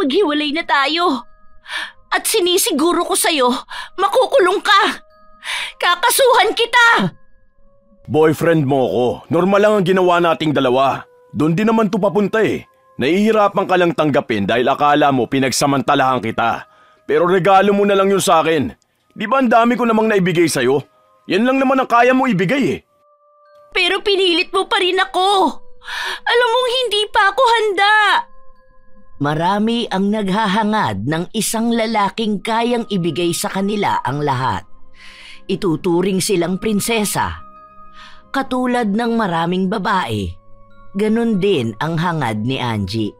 maghiwalay na tayo. At sinisiguro ko sa'yo, makukulong ka. Kakasuhan kita. Boyfriend mo ako. Normal lang ang ginawa nating dalawa. Doon din naman to papunta eh. Nahihirapan ka lang tanggapin dahil akala mo pinagsamantalahan kita. Pero regalo mo na lang yun sa akin. Di ba ang dami ko namang naibigay sa'yo? Yan lang naman ang kaya mo ibigay eh. Pero pinilit mo pa rin ako. Alam mong hindi pa ako handa. Marami ang naghahangad ng isang lalaking kayang ibigay sa kanila ang lahat. Ituturing silang prinsesa. Katulad ng maraming babae, ganun din ang hangad ni Angie.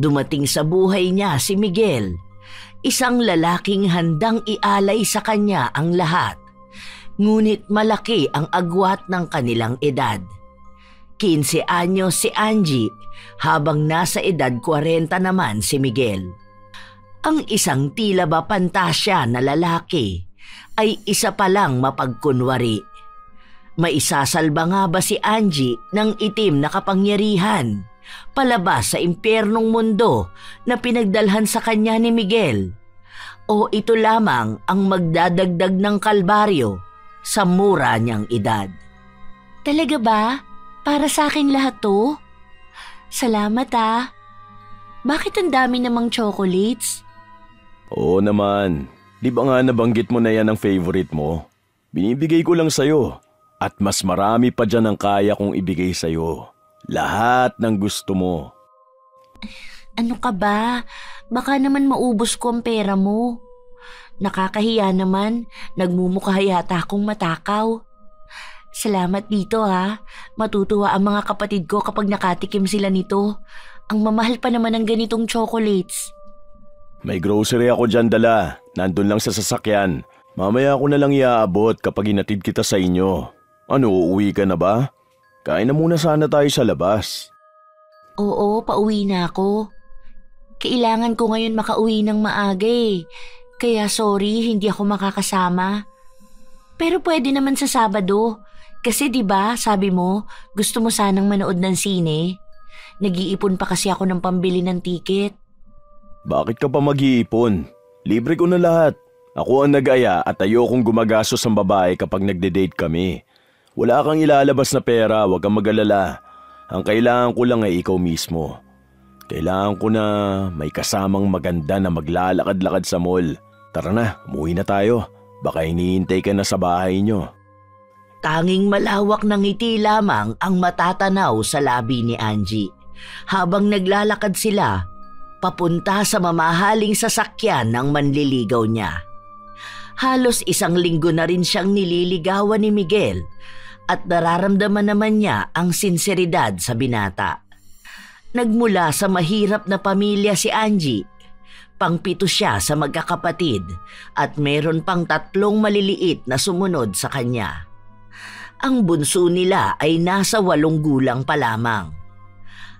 Dumating sa buhay niya si Miguel, isang lalaking handang ialay sa kanya ang lahat. Ngunit malaki ang agwat ng kanilang edad. 15 anyos si Angie habang nasa edad 40 naman si Miguel. Ang isang tila ba pantasya na lalaki ay isa pa lang mapagkunwari. Maisasalba nga ba si Angie ng itim na kapangyarihan palabas sa impyernong mundo na pinagdalhan sa kanya ni Miguel? O ito lamang ang magdadagdag ng kalbaryo sa mura niyang edad? Talaga ba? Para sa akin lahat to? Salamat ah. Bakit ang dami namang chocolates? Oo naman. Di ba nga nabanggit mo na yan ang favorite mo? Binibigay ko lang sa'yo. At mas marami pa dyan ang kaya kong ibigay sa'yo. Lahat ng gusto mo. Ano ka ba? Baka naman maubos ko ang pera mo. Nakakahiya naman. Nagmumukha yata akong matakaw. Salamat dito ha. Matutuwa ang mga kapatid ko kapag nakatikim sila nito. Ang mamahal pa naman ng ganitong chocolates. May grocery ako dyan dala. Nandun lang sa sasakyan. Mamaya ako na lang iaabot kapag inatid kita sa inyo. Ano, uuwi ka na ba? Kain na muna sana tayo sa labas. Oo, pauwi na ako. Kailangan ko ngayon makauwi ng maaga eh. Kaya sorry, hindi ako makakasama. Pero pwede naman sa Sabado. Kasi 'di ba, sabi mo, gusto mo sanang manood ng sine? Nag-iipon pa kasi ako ng pambili ng tiket. Bakit ka pa mag-iipon? Libre ko na lahat. Ako ang nag-aya at ayokong gumagastos ang babae kapag nagde-date kami. Wala kang ilalabas na pera, huwag kang mag-alala. Ang kailangan ko lang ay ikaw mismo. Kailangan ko na may kasamang maganda na maglalakad-lakad sa mall. Tara na, umuwi na tayo. Baka hinihintay ka na sa bahay nyo. Tanging malawak ng ngiti lamang ang matatanaw sa labi ni Angie habang naglalakad sila papunta sa mamahaling sasakyan ng manliligaw niya. Halos 1 linggo na rin siyang nililigawan ni Miguel at nararamdaman naman niya ang sinseridad sa binata. Nagmula sa mahirap na pamilya si Angie, pang-7 siya sa magkakapatid at meron pang 3 maliliit na sumunod sa kanya. Ang bunso nila ay nasa 8 gulang pa lamang.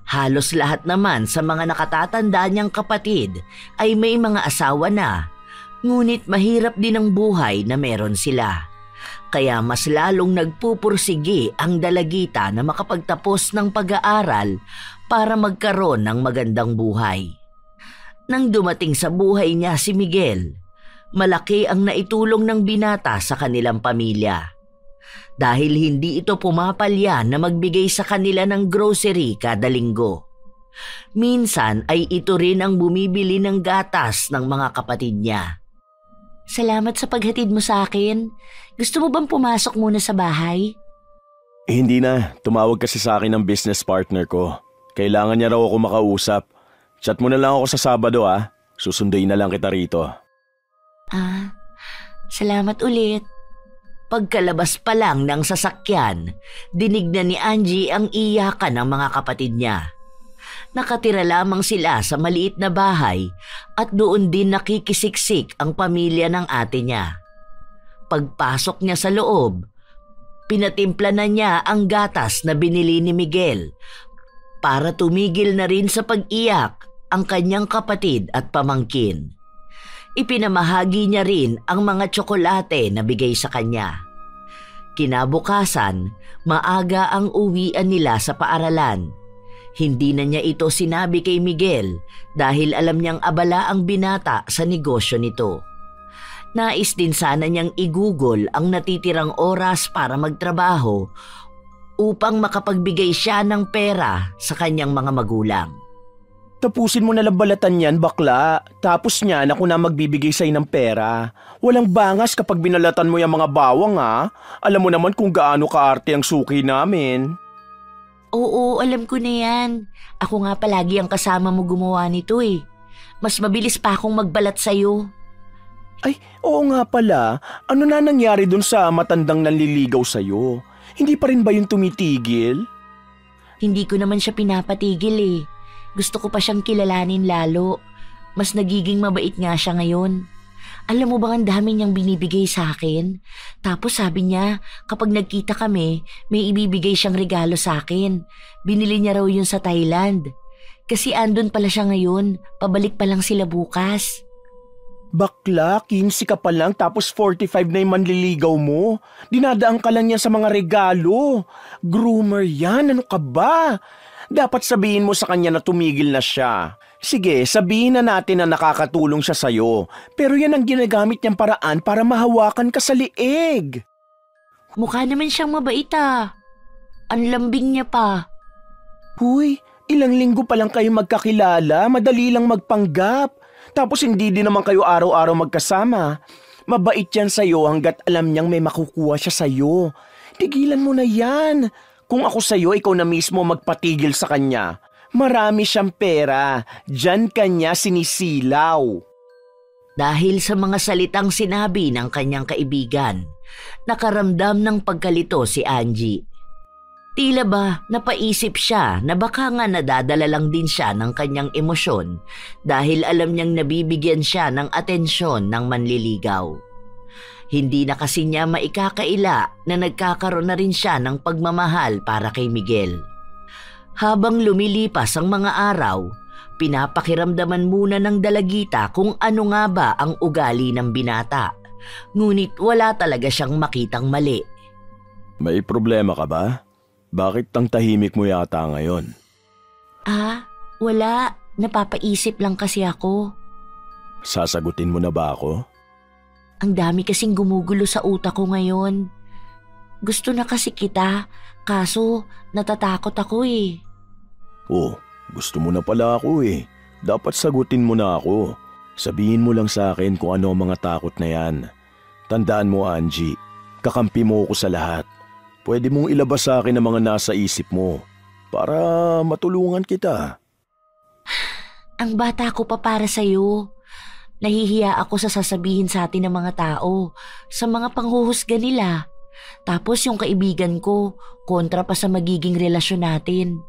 Halos lahat naman sa mga nakatatanda niyang kapatid ay may mga asawa na, ngunit mahirap din ang buhay na meron sila. Kaya mas lalong nagpupursigi ang dalagita na makapagtapos ng pag-aaral para magkaroon ng magandang buhay. Nang dumating sa buhay niya si Miguel, malaki ang naitulong ng binata sa kanilang pamilya. Dahil hindi ito pumapalya na magbigay sa kanila ng grocery kada linggo. Minsan ay ito rin ang bumibili ng gatas ng mga kapatid niya. Salamat sa paghatid mo sa akin. Gusto mo bang pumasok muna sa bahay? Hindi na. Tumawag kasi sa akin ng business partner ko. Kailangan niya raw ako makausap. Chat mo na lang ako sa Sabado ah. Susunduin na lang kita rito. Salamat ulit. Pagkalabas pa lang ng sasakyan, dinig na ni Angie ang iyakan ng mga kapatid niya. Nakatira lamang sila sa maliit na bahay at doon din nakikisiksik ang pamilya ng ate niya. Pagpasok niya sa loob, pinatimpla na niya ang gatas na binili ni Miguel para tumigil na rin sa pag-iyak ang kanyang kapatid at pamangkin. Ipinamahagi niya rin ang mga tsokolate na bigay sa kanya. Kinabukasan, maaga ang uwian nila sa paaralan. Hindi na niya ito sinabi kay Miguel dahil alam niyang abala ang binata sa negosyo nito. Nais din sana niyang igugol ang natitirang oras para magtrabaho upang makapagbigay siya ng pera sa kanyang mga magulang. Tapusin mo na lang balatan yan, bakla. Tapos niyan ako na magbibigay sa'yo ng pera. Walang bangas kapag binalatan mo yung mga bawang ha. Alam mo naman kung gaano kaarte ang suki namin. Oo, alam ko na yan. Ako nga palagi ang kasama mo gumawa nito eh. Mas mabilis pa akong magbalat sa'yo. Ay, oo nga pala. Ano na nangyari dun sa matandang nanliligaw sa'yo? Hindi pa rin ba yung tumitigil? Hindi ko naman siya pinapatigil eh. Gusto ko pa siyang kilalanin lalo. Mas nagiging mabait nga siya ngayon. Alam mo bang ang dami niyang binibigay sa akin? Tapos sabi niya, kapag nagkita kami, may ibibigay siyang regalo sa akin. Binili niya raw yun sa Thailand. Kasi andun pala siya ngayon, pabalik pa lang sila bukas. Bakla, 15 ka pa lang tapos 45 na yung manliligaw mo. Dinadaan ka lang yan sa mga regalo. Groomer yan, ano ka ba? Dapat sabihin mo sa kanya na tumigil na siya. Sige, sabihin na natin na nakakatulong siya sa'yo. Pero yan ang ginagamit niyang paraan para mahawakan ka sa liig. Mukha naman siyang mabait ah. Ang lambing niya pa. Huy, ilang linggo pa lang kayo magkakilala, madali lang magpanggap. Tapos hindi din naman kayo araw-araw magkasama. Mabait yan sa'yo hanggat alam niyang may makukuha siya sa'yo. Tigilan mo na yan. Kung ako sa'yo, ikaw na mismo magpatigil sa kanya. Marami siyang pera. Diyan kanya sinisilaw. Dahil sa mga salitang sinabi ng kanyang kaibigan, nakaramdam ng pagkalito si Angie. Tila ba napaisip siya na baka nga nadadala lang din siya ng kanyang emosyon dahil alam niyang nabibigyan siya ng atensyon ng manliligaw. Hindi na kasi niya maikakaila na nagkakaroon na rin siya ng pagmamahal para kay Miguel. Habang lumilipas ang mga araw, pinapakiramdaman muna ng dalagita kung ano nga ba ang ugali ng binata. Ngunit wala talaga siyang makitang mali. May problema ka ba? Bakit ang tahimik mo yata ngayon? Wala. Napapaisip lang kasi ako. Sasagutin mo na ba ako? Ang dami kasing gumugulo sa utak ko ngayon. Gusto na kasi kita, kaso natatakot ako eh. Oh, gusto mo na pala ako eh. Dapat sagutin mo na ako. Sabihin mo lang sa akin kung ano ang mga takot na yan. Tandaan mo, Angie, kakampi mo ako sa lahat. Pwede mong ilabas sa akin ang mga nasa isip mo para matulungan kita. Ang bata ko pa para sa'yo. Nahihiya ako sa sasabihin sa atin ng mga tao, sa mga panghuhusga nila. Tapos yung kaibigan ko, kontra pa sa magiging relasyon natin.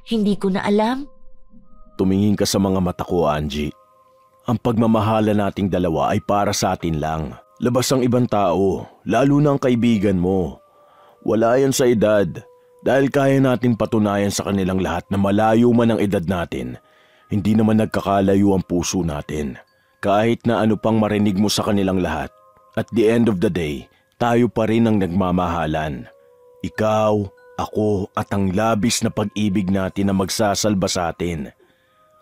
Hindi ko na alam. Tumingin ka sa mga mata ko, Angie. Ang pagmamahala nating dalawa ay para sa atin lang. Labas ang ibang tao, lalo na ang kaibigan mo. Wala yan sa edad, dahil kaya natin patunayan sa kanilang lahat na malayo man ang edad natin, hindi naman nagkakalayo ang puso natin. Kahit na ano pang marinig mo sa kanilang lahat, at the end of the day, tayo pa rin ang nagmamahalan. Ikaw, ako at ang labis na pag-ibig natin na magsasalba sa atin.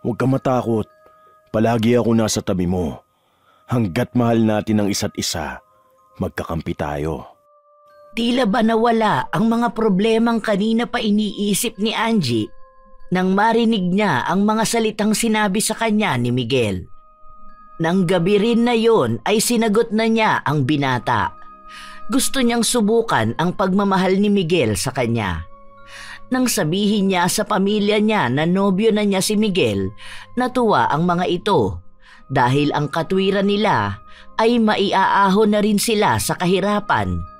Huwag ka matakot, palagi ako nasa tabi mo. Hanggat mahal natin ang isa't isa, magkakampi tayo. Tila ba nawala ang mga problemang kanina pa iniisip ni Angie nang marinig niya ang mga salitang sinabi sa kanya ni Miguel. Nang gabi rin na yon ay sinagot na niya ang binata. Gusto niyang subukan ang pagmamahal ni Miguel sa kanya. Nang sabihin niya sa pamilya niya na nobyo na niya si Miguel, natuwa ang mga ito dahil ang katwiran nila ay maiaahon na rin sila sa kahirapan.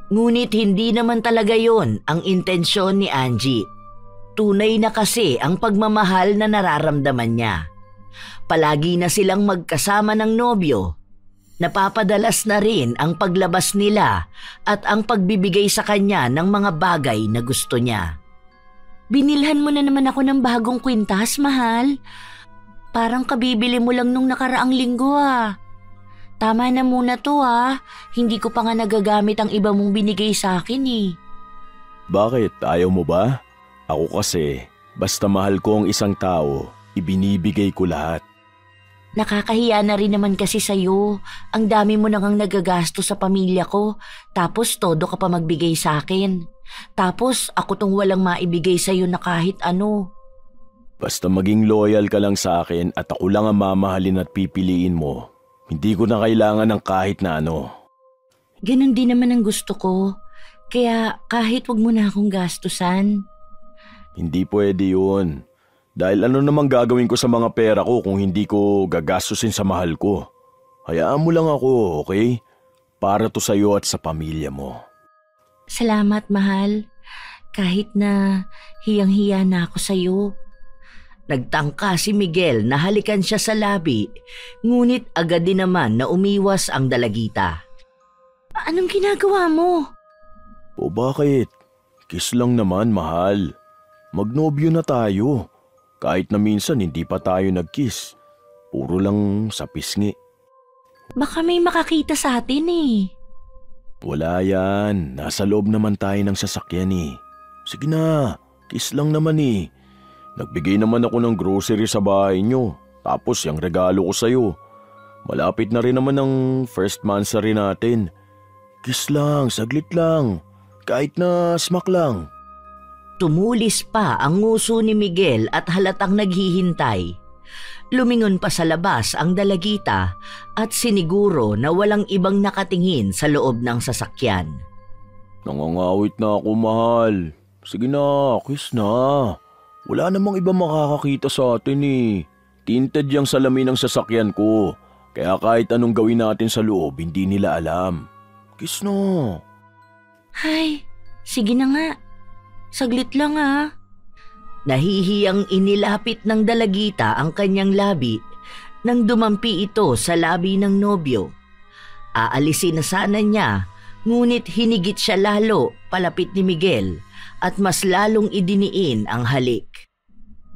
Ngunit hindi naman talaga yon ang intensyon ni Angie. Tunay na kasi ang pagmamahal na nararamdaman niya. Palagi na silang magkasama ng nobyo. Napapadalas na rin ang paglabas nila at ang pagbibigay sa kanya ng mga bagay na gusto niya. Binilhan mo na naman ako ng bagong kwintas, mahal. Parang kabibili mo lang nung nakaraang linggo ah. Tama na muna to ah. Hindi ko pa nga nagagamit ang iba mong binigay sa akin eh. Bakit? Ayaw mo ba? Ako kasi, Basta mahal ko ang isang tao, ibinibigay ko lahat. Nakakahiya na rin naman kasi sa'yo. Ang dami mo nang nagagasto sa pamilya ko, tapos todo ka pa magbigay sa akin. Tapos ako tong walang maibigay sa'yo na kahit ano. Basta maging loyal ka lang sa akin at ako lang ang mamahalin at pipiliin mo. Hindi ko na kailangan ng kahit na ano. Ganun din naman ang gusto ko. Kaya kahit wag mo na akong gastusan. Hindi pwede yun. Dahil ano namang gagawin ko sa mga pera ko kung hindi ko gagastusin sa mahal ko? Hayaan mo lang ako, okay? Para to sa'yo at sa pamilya mo. Salamat, mahal. Kahit na hiyang-hiya na ako sa'yo. Nagtangka si Miguel na halikan siya sa labi, ngunit agad din naman na umiwas ang dalagita. Anong ginagawa mo? O bakit? Kiss lang naman, mahal. Magnobyo na tayo. Kahit na minsan hindi pa tayo nag-kiss. Puro lang sa pisngi. Baka may makakita sa atin eh. Wala yan. Nasa loob naman tayo ng sasakyan eh. Sige na, kiss lang naman eh. Nagbigay naman ako ng grocery sa bahay nyo. Tapos yung regalo ko sa'yo. Malapit na rin naman ang first monthsary natin. Kiss lang, saglit lang. Kahit na smack lang. Tumulis pa ang nguso ni Miguel at halatang naghihintay. Lumingon pa sa labas ang dalagita at siniguro na walang ibang nakatingin sa loob ng sasakyan. Nangangawit na ako, mahal. Sige na, kiss na. Wala namang ibang makakakita sa atin eh. Tinted yung salamin ng sasakyan ko. Kaya kahit anong gawin natin sa loob, hindi nila alam. Kiss na. Ay, sige na nga. Saglit lang ah. Nahihiyang inilapit ng dalagita ang kanyang labi nang dumampi ito sa labi ng nobyo. Aalisin na sana niya, ngunit hinigit siya lalo palapit ni Miguel at mas lalong idiniin ang halik.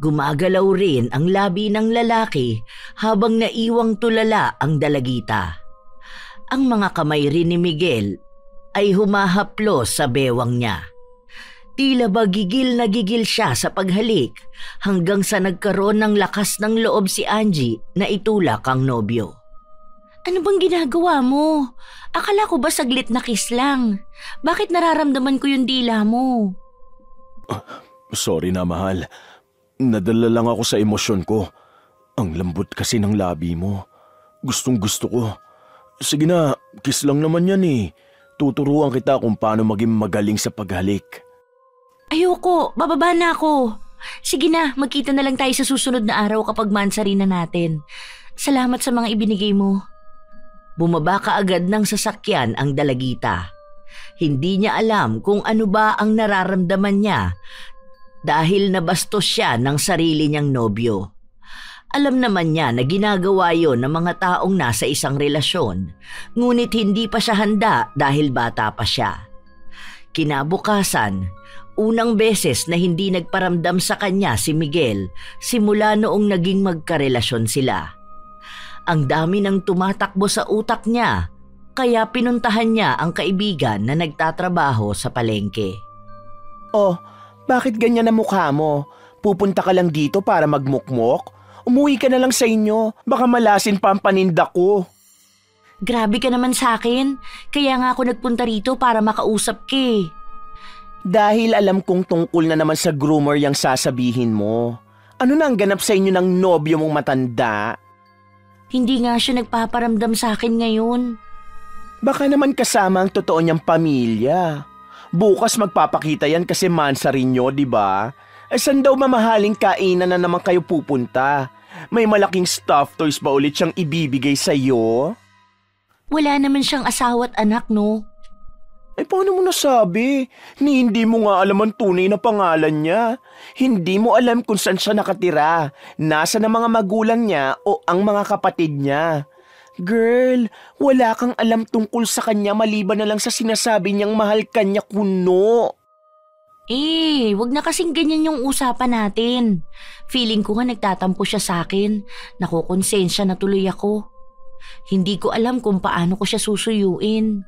Gumagalaw rin ang labi ng lalaki habang naiwang tulala ang dalagita. Ang mga kamay rin ni Miguel ay humahaplos sa bewang niya. Tila ba gigil na gigil siya sa paghalik hanggang sa nagkaroon ng lakas ng loob si Angie na itulak ang nobyo. Ano bang ginagawa mo? Akala ko ba saglit na kiss lang? Bakit nararamdaman ko yung dila mo? Sorry na, mahal. Nadala lang ako sa emosyon ko. Ang lambot kasi ng labi mo. Gustong gusto ko. Sige na, kiss lang naman yan eh. Tuturuan kita kung paano maging magaling sa paghalik. Ayoko, bababa na ako. Sige na, magkita na lang tayo sa susunod na araw kapag mansari na natin. Salamat sa mga ibinigay mo. Bumaba kaagad ng sasakyan ang dalagita. Hindi niya alam kung ano ba ang nararamdaman niya dahil nabastos siya ng sarili niyang nobyo. Alam naman niya na ginagawa yon ng mga taong nasa isang relasyon, ngunit hindi pa siya handa dahil bata pa siya. Kinabukasan, unang beses na hindi nagparamdam sa kanya si Miguel simula noong naging magkarelasyon sila. Ang dami nang tumatakbo sa utak niya, kaya pinuntahan niya ang kaibigan na nagtatrabaho sa palengke. Oh, bakit ganyan ang mukha mo? Pupunta ka lang dito para magmukmok? Umuwi ka na lang sa inyo, baka malasin pa ang paninda ko. Grabe ka naman sa akin, kaya nga ako nagpunta rito para makausap ka eh. Dahil alam kong tungkol na naman sa groomer yung sasabihin mo. Ano na ang ganap sa inyo ng nobyo mong matanda? Hindi nga siya nagpaparamdam sa akin ngayon. Baka naman kasama ang totoo niyang pamilya. Bukas magpapakita yan kasi mansari nyo, di ba? Saan daw mamahaling kainan na naman kayo pupunta? May malaking stuffed toys ba ulit siyang ibibigay sa'yo? Wala naman siyang asawa at anak, no? Paano mo nasabi? Hindi mo nga alam ang tunay na pangalan niya. Hindi mo alam kung saan siya nakatira. Nasa na mga magulang niya o ang mga kapatid niya. Girl, wala kang alam tungkol sa kanya maliban na lang sa sinasabi niyang mahal ka niya kuno. Wag na kasing ganyan yung usapan natin. Feeling ko nga nagtatampo siya sa akin. Nakukonsensya na tuloy ako. Hindi ko alam kung paano ko siya susuyuin.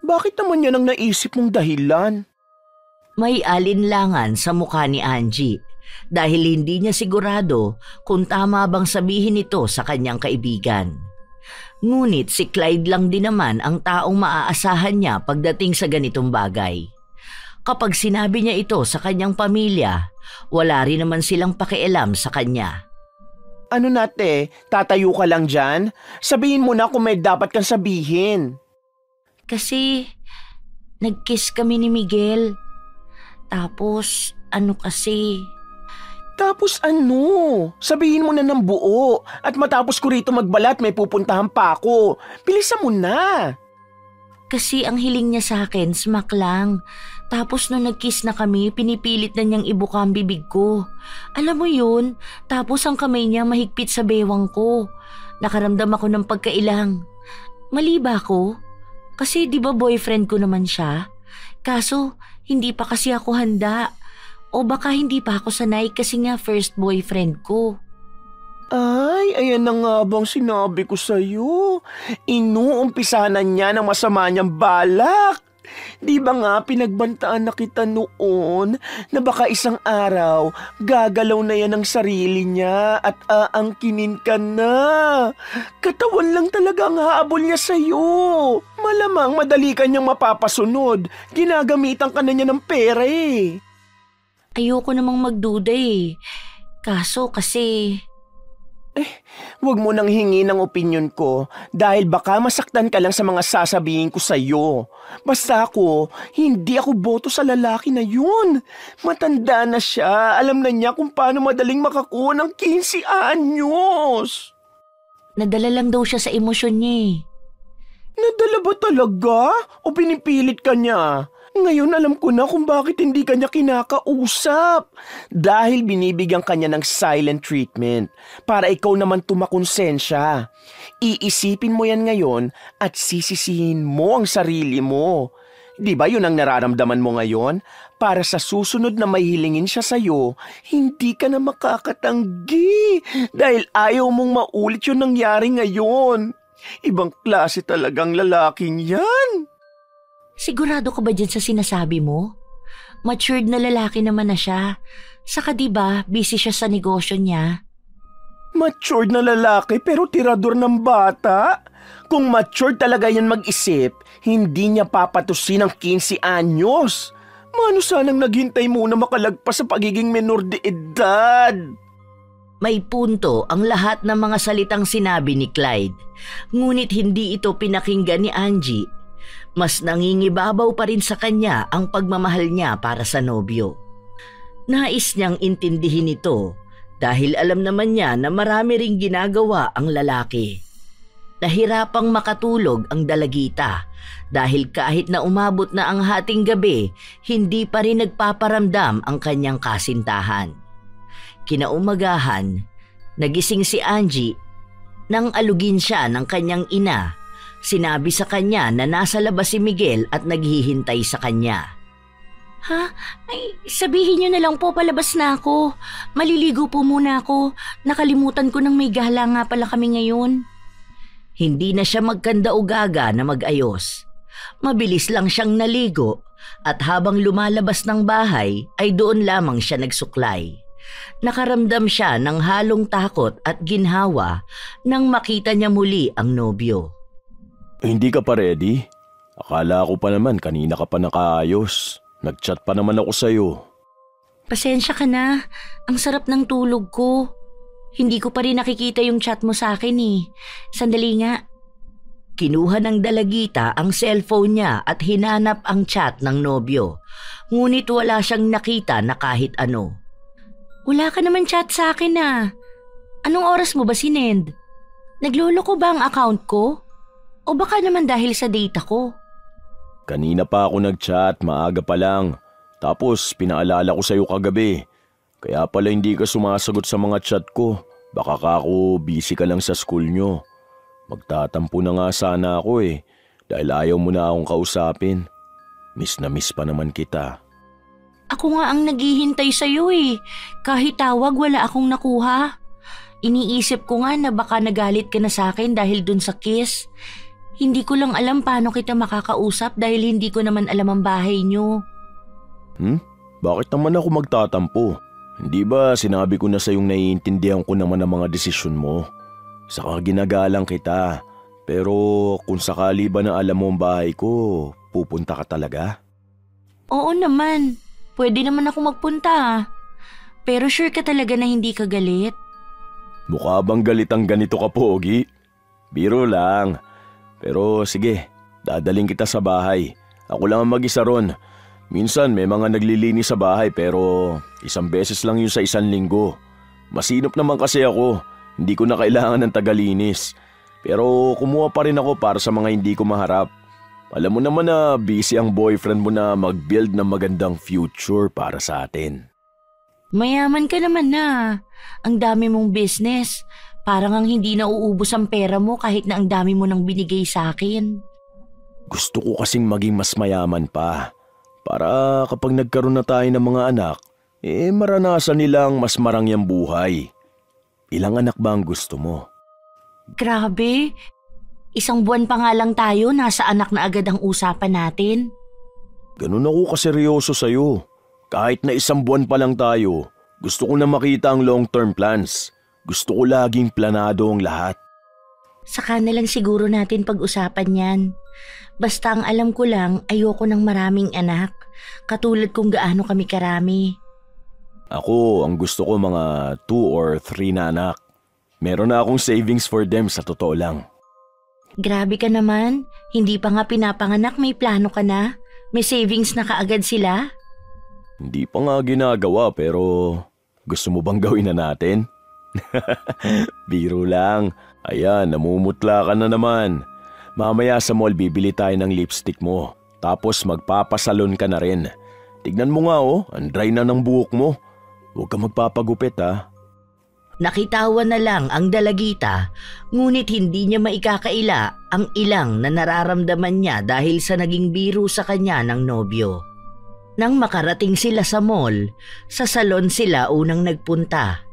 Bakit naman yan ang naisip mong dahilan? May alinlangan sa mukha ni Angie dahil hindi niya sigurado kung tama bang sabihin ito sa kanyang kaibigan. Ngunit si Clyde lang din naman ang taong maaasahan niya pagdating sa ganitong bagay. Kapag sinabi niya ito sa kanyang pamilya, wala rin naman silang pakialam sa kanya. Ano nate, tatayo ka lang dyan? Sabihin mo na kung may dapat kang sabihin. Kasi nag-kiss kami ni Miguel. Tapos Tapos ano? Sabihin mo na ng buo. At matapos ko rito magbalat, may pupuntahan pa ako. Bilisan mo na. Kasi ang hiling niya sa akin, smack lang. Tapos nung nag-kiss na kami, pinipilit na niyang ibuka ang bibig ko. Alam mo yun? Tapos ang kamay niya mahigpit sa bewang ko. Nakaramdam ako ng pagkailang. Mali ba ako? Kasi di ba boyfriend ko naman siya? Kaso hindi pa kasi ako handa. O baka hindi pa ako sanay kasi nga first boyfriend ko. Ay, ayan na nga bang sinabi ko sa'yo. Inuumpisahan niya ng masama niyang balak. Di ba nga pinagbantaan na kita noon na baka isang araw gagalaw na yan ang sarili niya at aangkinin ka na. Katawan lang talaga ang haabol niya sa'yo. Malamang madali ka niyang mapapasunod. Ginagamitan ka na niya ng pera eh. Ayoko namang magduda eh. Kaso kasi... Huwag mo nang hingi ng opinyon ko dahil baka masaktan ka lang sa mga sasabihin ko sa'yo. Basta ako, hindi ako boto sa lalaki na yun. Matanda na siya, alam na niya kung paano madaling makakuha ng 15 anyos. Nadala lang daw siya sa emosyon niya eh. Nadala ba talaga? O pinipilit ka niya? Ngayon alam ko na kung bakit hindi ka niya kinakausap. Dahil binibigyan ka niya ng silent treatment para ikaw naman tumakonsensya. Iisipin mo yan ngayon at sisisihin mo ang sarili mo. Di ba yun ang nararamdaman mo ngayon? Para sa susunod na may hilingin siya sa'yo, hindi ka na makakatanggi dahil ayaw mong maulit yung nangyari ngayon. Ibang klase talagang lalaking yan. Sigurado ka ba dyan sa sinasabi mo? Matured na lalaki naman na siya. Saka diba, busy siya sa negosyo niya. Matured na lalaki pero tirador ng bata? Kung matured talaga yan mag-isip, hindi niya papatusin ang 15 anyos. Mano sanang naghintay muna makalagpas sa pagiging menor de edad. May punto ang lahat ng mga salitang sinabi ni Clyde. Ngunit hindi ito pinakinggan ni Angie. Mas nangingibabaw pa rin sa kanya ang pagmamahal niya para sa nobyo. Nais niyang intindihin ito dahil alam naman niya na marami ring ginagawa ang lalaki. Nahirapang makatulog ang dalagita dahil kahit na umabot na ang hating gabi, hindi pa rin nagpaparamdam ang kanyang kasintahan. Kinaumagahan, nagising si Angie nang alugin siya ng kanyang ina. Sinabi sa kanya na nasa labas si Miguel at naghihintay sa kanya. Ha? Ay, sabihin niyo na lang po palabas na ako. Maliligo po muna ako. Nakalimutan ko nang may gala nga pala kami ngayon. Hindi na siya magkanda-ugaga na mag-ayos. Mabilis lang siyang naligo at habang lumalabas ng bahay ay doon lamang siya nagsuklay. Nakaramdam siya ng halong takot at ginhawa nang makita niya muli ang nobyo. Hindi ka pa ready? Akala ko pa naman kanina ka pa nakaayos. Nag-chat pa naman ako sa'yo. Pasensya ka na. Ang sarap ng tulog ko. Hindi ko pa rin nakikita yung chat mo sa akin eh. Sandali nga. Kinuha ng dalagita ang cellphone niya at hinanap ang chat ng nobyo. Ngunit wala siyang nakita na kahit ano. Wala ka naman chat sa akin ah. Anong oras mo ba sinend? Nagloloko ba ang account ko? O baka naman dahil sa data ko? Kanina pa ako nag-chat, maaga pa lang. Tapos pinaalala ko sa'yo kagabi. Kaya pala hindi ka sumasagot sa mga chat ko. Baka ka ako busy ka lang sa school nyo. Magtatampo na nga sana ako eh. Dahil ayaw mo na akong kausapin. Miss na miss pa naman kita. Ako nga ang naghihintay sa'yo eh. Kahit tawag wala akong nakuha. Iniisip ko nga na baka nagalit ka na sa akin dahil dun sa kiss. Hindi ko lang alam paano kita makakausap dahil hindi ko naman alam ang bahay niyo. Bakit naman ako magtatampo? Hindi ba sinabi ko na sa'yong naiintindihan ko naman ang mga desisyon mo? Saka ginagalang kita. Pero kung sakali ba na alam mo ang bahay ko, pupunta ka talaga? Oo naman. Pwede naman ako magpunta. Pero sure ka talaga na hindi ka galit? Mukha bang galit ang ganito ka, Pogi? Biro lang. Pero sige, dadaling kita sa bahay. Ako lang ang mag-isa ron. Minsan may mga naglilinis sa bahay pero isang beses lang yun sa isang linggo. Masinop naman kasi ako. Hindi ko na kailangan ng tagalinis. Pero kumuha pa rin ako para sa mga hindi ko maharap. Alam mo naman na busy ang boyfriend mo na mag-build ng magandang future para sa atin. Mayaman ka naman na. Ang dami mong business. Parang ang hindi nauubos ang pera mo kahit na ang dami mo nang binigay sa akin. Gusto ko kasing maging mas mayaman pa. Para kapag nagkaroon na tayo ng mga anak, maranasan nilang mas marangyang buhay. Ilang anak ba ang gusto mo? Grabe. Isang buwan pa nga lang tayo, nasa anak na agad ang usapan natin. Ganun ako kaseryoso sa'yo. Kahit na isang buwan pa lang tayo, gusto ko na makita ang long-term plans. Gusto ko laging planado ang lahat. Saka na lang siguro natin pag-usapan yan. Basta ang alam ko lang, ayoko ng maraming anak. Katulad kung gaano kami karami. Ako, ang gusto ko mga 2 or 3 na anak. Meron na akong savings for them sa totoo lang. Grabe ka naman. Hindi pa nga pinapanganak, may plano ka na? May savings na kaagad sila? Hindi pa nga ginagawa pero gusto mo bang gawin na natin? Biro lang. Ayan, namumutla ka na naman. Mamaya sa mall bibili tayo ng lipstick mo. Tapos magpapasalon ka na rin. Tignan mo nga ang dry na ng buhok mo. Huwag ka magpapagupit ha. Nakitawan na lang ang dalagita, ngunit hindi niya maikakaila ang ilang na nararamdaman niya dahil sa naging biro sa kanya ng nobyo. Nang makarating sila sa mall, sa salon sila unang nagpunta.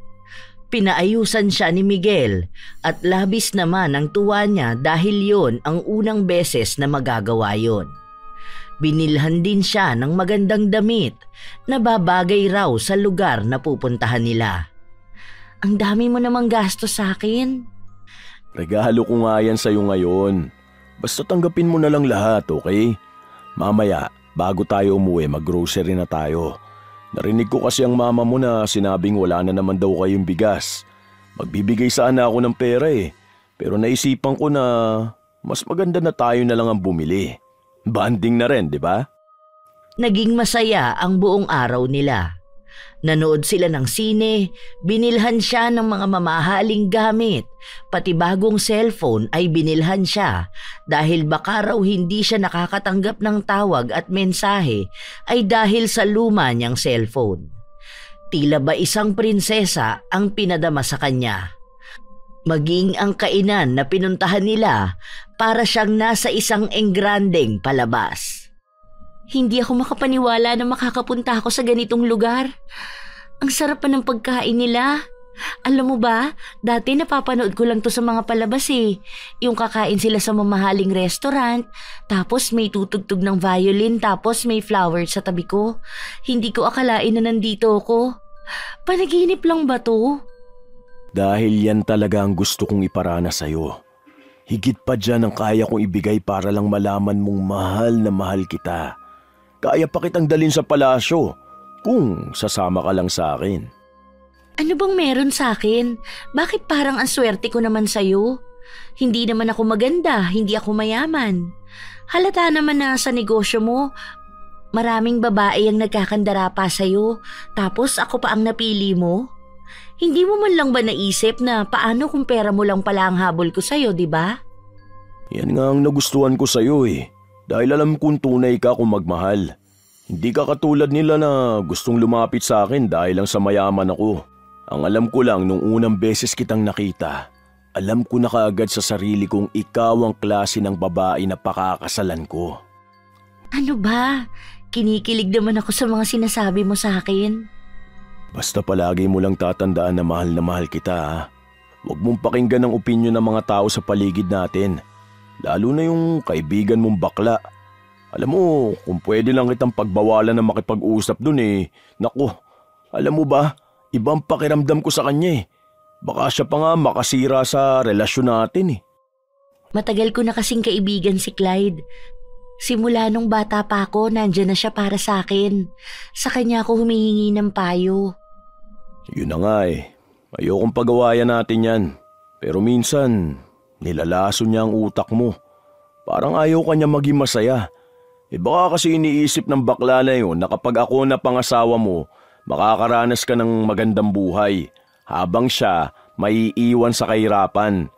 Pinaayusan siya ni Miguel at labis naman ang tuwa niya dahil yon ang unang beses na magagawa yon. Binilhan din siya ng magandang damit na babagay raw sa lugar na pupuntahan nila. Ang dami mo namang gasto sa akin. Regalo ko nga yan sa'yo ngayon. Basta tanggapin mo na lang lahat, okay? Mamaya, bago tayo umuwi, mag-grocery na tayo. Narinig ko kasi ang mama mo na sinabing wala na naman daw kayong bigas. Magbibigay sana ako ng pera Pero naisipan ko na mas maganda na tayo na lang ang bumili. Banding na rin, di ba? Naging masaya ang buong araw nila. Nanood sila ng sine, binilhan siya ng mga mamahaling gamit, pati bagong cellphone ay binilhan siya dahil baka raw hindi siya nakakatanggap ng tawag at mensahe ay dahil sa luma niyang cellphone. Tila ba isang prinsesa ang pinadama sa kanya. Maging ang kainan na pinuntahan nila para siyang nasa isang engrandeng palabas. Hindi ako makapaniwala na makakapunta ako sa ganitong lugar. Ang sarap pa ng pagkain nila. Alam mo ba, dati napapanood ko lang to sa mga palabas Yung kakain sila sa mamahaling restaurant, tapos may tutugtog ng violin, tapos may flowers sa tabi ko. Hindi ko akalain na nandito ako. Panaginip lang ba to? Dahil yan talaga ang gusto kong iparana sa'yo. Higit pa dyan ang kaya kong ibigay para lang malaman mong mahal na mahal kita. Kaya pa kitang dalhin sa palasyo kung sasama ka lang sa akin. Ano bang meron sa akin? Bakit parang ang swerte ko naman sa'yo? Hindi naman ako maganda, hindi ako mayaman. Halata naman na sa negosyo mo, maraming babae ang nagkakandara pa sa'yo, tapos ako pa ang napili mo? Hindi mo man lang ba naisip na paano kung pera mo lang pala ang habol ko sa'yo, di ba? Yan nga ang nagustuhan ko sa'yo Dahil alam kong tunay ka kung magmahal. Hindi ka katulad nila na gustong lumapit sa akin dahil lang sa mayaman ako. Ang alam ko lang nung unang beses kitang nakita, alam ko na kaagad sa sarili kong ikaw ang klase ng babae na pakakasalan ko. Ano ba? Kinikilig naman ako sa mga sinasabi mo sa akin. Basta palagi mo lang tatandaan na mahal kita Huwag mong pakinggan ang opinyon ng mga tao sa paligid natin. Lalo na yung kaibigan mong bakla. Alam mo, kung pwede lang kitang pagbawalan na makipag-usap dun naku, alam mo ba, Ibang pakiramdam ko sa kanya eh. Baka siya pa nga makasira sa relasyon natin eh. Matagal ko na kasing kaibigan si Clyde. Simula nung bata pa ako, nandyan na siya para sa akin. Sa kanya ako humihingi ng payo. Yun na nga eh. Ayokong pagawayan natin yan. Pero minsan, nilalaso niya ang utak mo. Parang ayaw kanya maging masaya. Baka kasi iniisip ng bakla na yun na kapag ako na pangasawa mo, makakaranas ka ng magandang buhay. Habang siya, maiiwan sa kahirapan.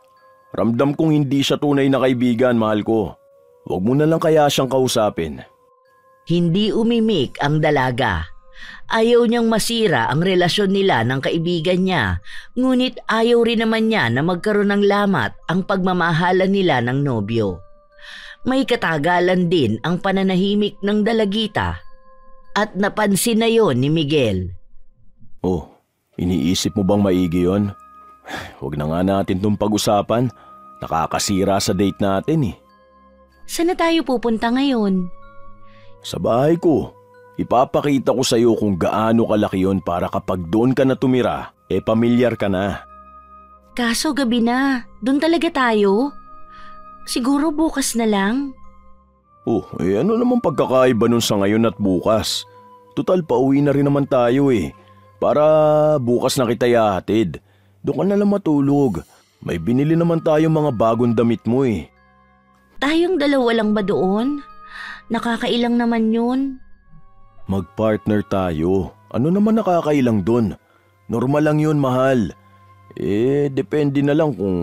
Ramdam kong hindi siya tunay na kaibigan, mahal ko. Huwag mo na lang kaya siyang kausapin. Hindi umimik ang dalaga. Ayaw niyang masira ang relasyon nila ng kaibigan niya, ngunit ayaw rin naman niya na magkaroon ng lamat ang pagmamahalan nila ng nobyo. May katagalan din ang pananahimik ng dalagita at napansin na yon ni Miguel. Oh, iniisip mo bang maigi yun? Huwag na nga natin itong pag-usapan. Nakakasira sa date natin eh. Saan na tayo pupunta ngayon? Sa bahay ko. Ipapakita ko sa iyo kung gaano kalaki yon para kapag doon ka na tumira, pamilyar ka na. Kaso gabi na. Doon talaga tayo? Siguro bukas na lang? Oh, ano naman pagkakaiba nun sa ngayon at bukas? Total, pauwi na rin naman tayo eh. Para bukas na kita ihahatid. Doon ka na lang matulog. May binili naman tayo mga bagong damit mo eh. Tayong dalawa lang ba doon? Nakakailang naman yun. Mag-partner tayo. Ano naman nakakailang dun? Normal lang yun, mahal. Depende na lang kung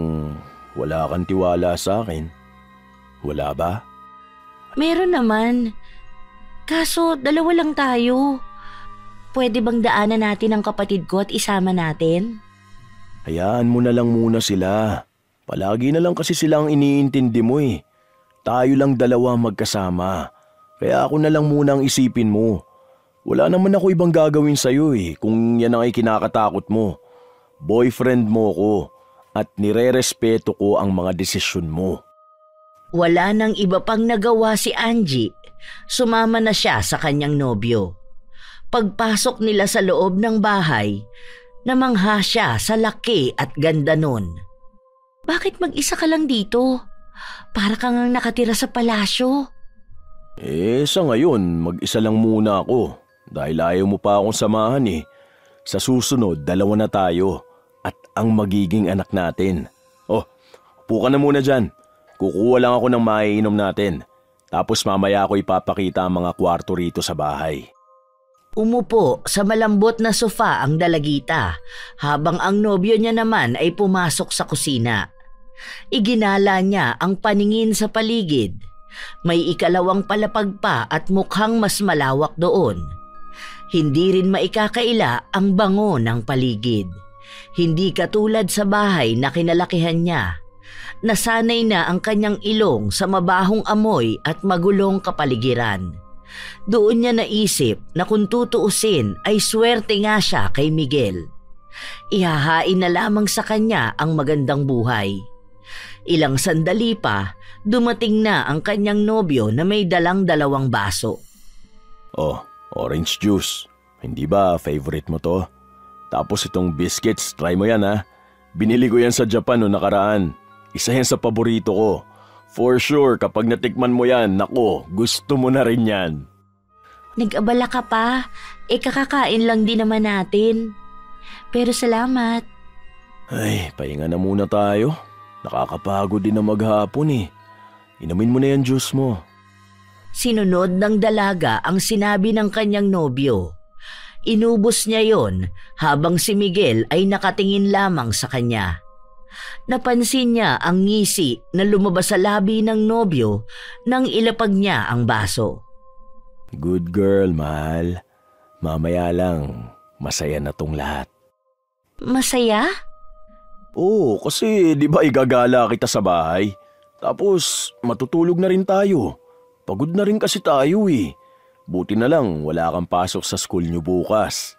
wala kang tiwala sa akin. Wala ba? Meron naman. Kaso dalawa lang tayo. Pwede bang daanan natin ang kapatid ko at isama natin? Hayaan mo na lang muna sila. Palagi na lang kasi sila ang iniintindi mo eh. Tayo lang dalawa magkasama. Kaya ako na lang muna ang isipin mo. Wala naman ako ibang gagawin sa'yo eh kung yan ang ikinakatakot mo. Boyfriend mo ko at nirerespeto ko ang mga desisyon mo. Wala nang iba pang nagawa si Angie. Sumama na siya sa kanyang nobyo. Pagpasok nila sa loob ng bahay, namangha siya sa laki at ganda nun. Bakit mag-isa ka lang dito? Para kang nakatira sa palasyo. Sa ngayon, mag-isa lang muna ako. Dahil ayaw mo pa akong samahan eh. Sa susunod, dalawa na tayo. At ang magiging anak natin. Oh, upo ka na muna dyan. Kukuha lang ako ng maiinom natin. Tapos mamaya ako ipapakita ang mga kwarto rito sa bahay. Umupo sa malambot na sofa ang dalagita, habang ang nobyo niya naman ay pumasok sa kusina. Iginala niya ang paningin sa paligid. May ikalawang palapag pa at mukhang mas malawak doon. Hindi rin maikakaila ang bango ng paligid. Hindi katulad sa bahay na kinalakihan niya. Nasanay na ang kanyang ilong sa mabahong amoy at magulong kapaligiran. Doon niya naisip na kung tutuusin ay swerte nga siya kay Miguel. Ihahain na lamang sa kanya ang magandang buhay. Ilang sandali pa, dumating na ang kanyang nobyo na may dalang 2 baso. Oh, orange juice. Hindi ba favorite mo to? Tapos itong biscuits, try mo yan ha. Binili ko yan sa Japan noong nakaraan. Isa yan sa paborito ko. For sure, kapag natikman mo yan, nako, gusto mo na rin yan. Nag-abala ka pa. Kakakain lang din naman natin. Pero salamat. Ay, pahinga na muna tayo. Nakakapagod din na maghapon eh. Inumin mo na yan juice mo. Sinunod ng dalaga ang sinabi ng kanyang nobyo. Inubos niya yon habang si Miguel ay nakatingin lamang sa kanya. Napansin niya ang ngisi na lumabas sa labi ng nobyo nang ilapag niya ang baso. Good girl, mahal. Mamaya lang, masaya na tong lahat. Masaya? Oo, kasi di ba igagala kita sa bahay? Tapos matutulog na rin tayo. Pagod na rin kasi tayo eh. Buti na lang wala kang pasok sa school niyo bukas.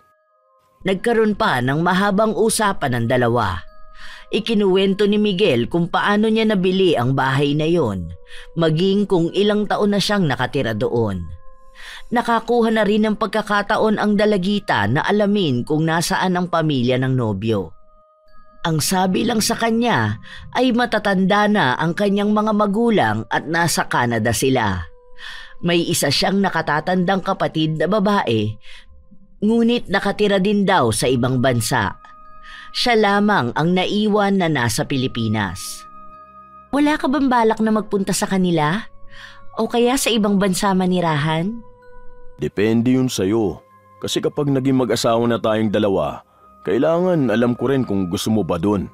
Nagkaroon pa ng mahabang usapan ng dalawa. Ikinuwento ni Miguel kung paano niya nabili ang bahay na yon, maging kung ilang taon na siyang nakatira doon. Nakakuha na rin ng pagkakataon ang dalagita na alamin kung nasaan ang pamilya ng nobyo. Ang sabi lang sa kanya ay matatanda na ang kanyang mga magulang at nasa Canada sila. May isa siyang nakatatandang kapatid na babae, ngunit nakatira din daw sa ibang bansa. Siya lamang ang naiwan na nasa Pilipinas. Wala ka bang balak na magpunta sa kanila? O kaya sa ibang bansa manirahan? Depende yun sa'yo. Kasi kapag naging mag-asawa na tayong dalawa, kailangan alam ko rin kung gusto mo ba dun.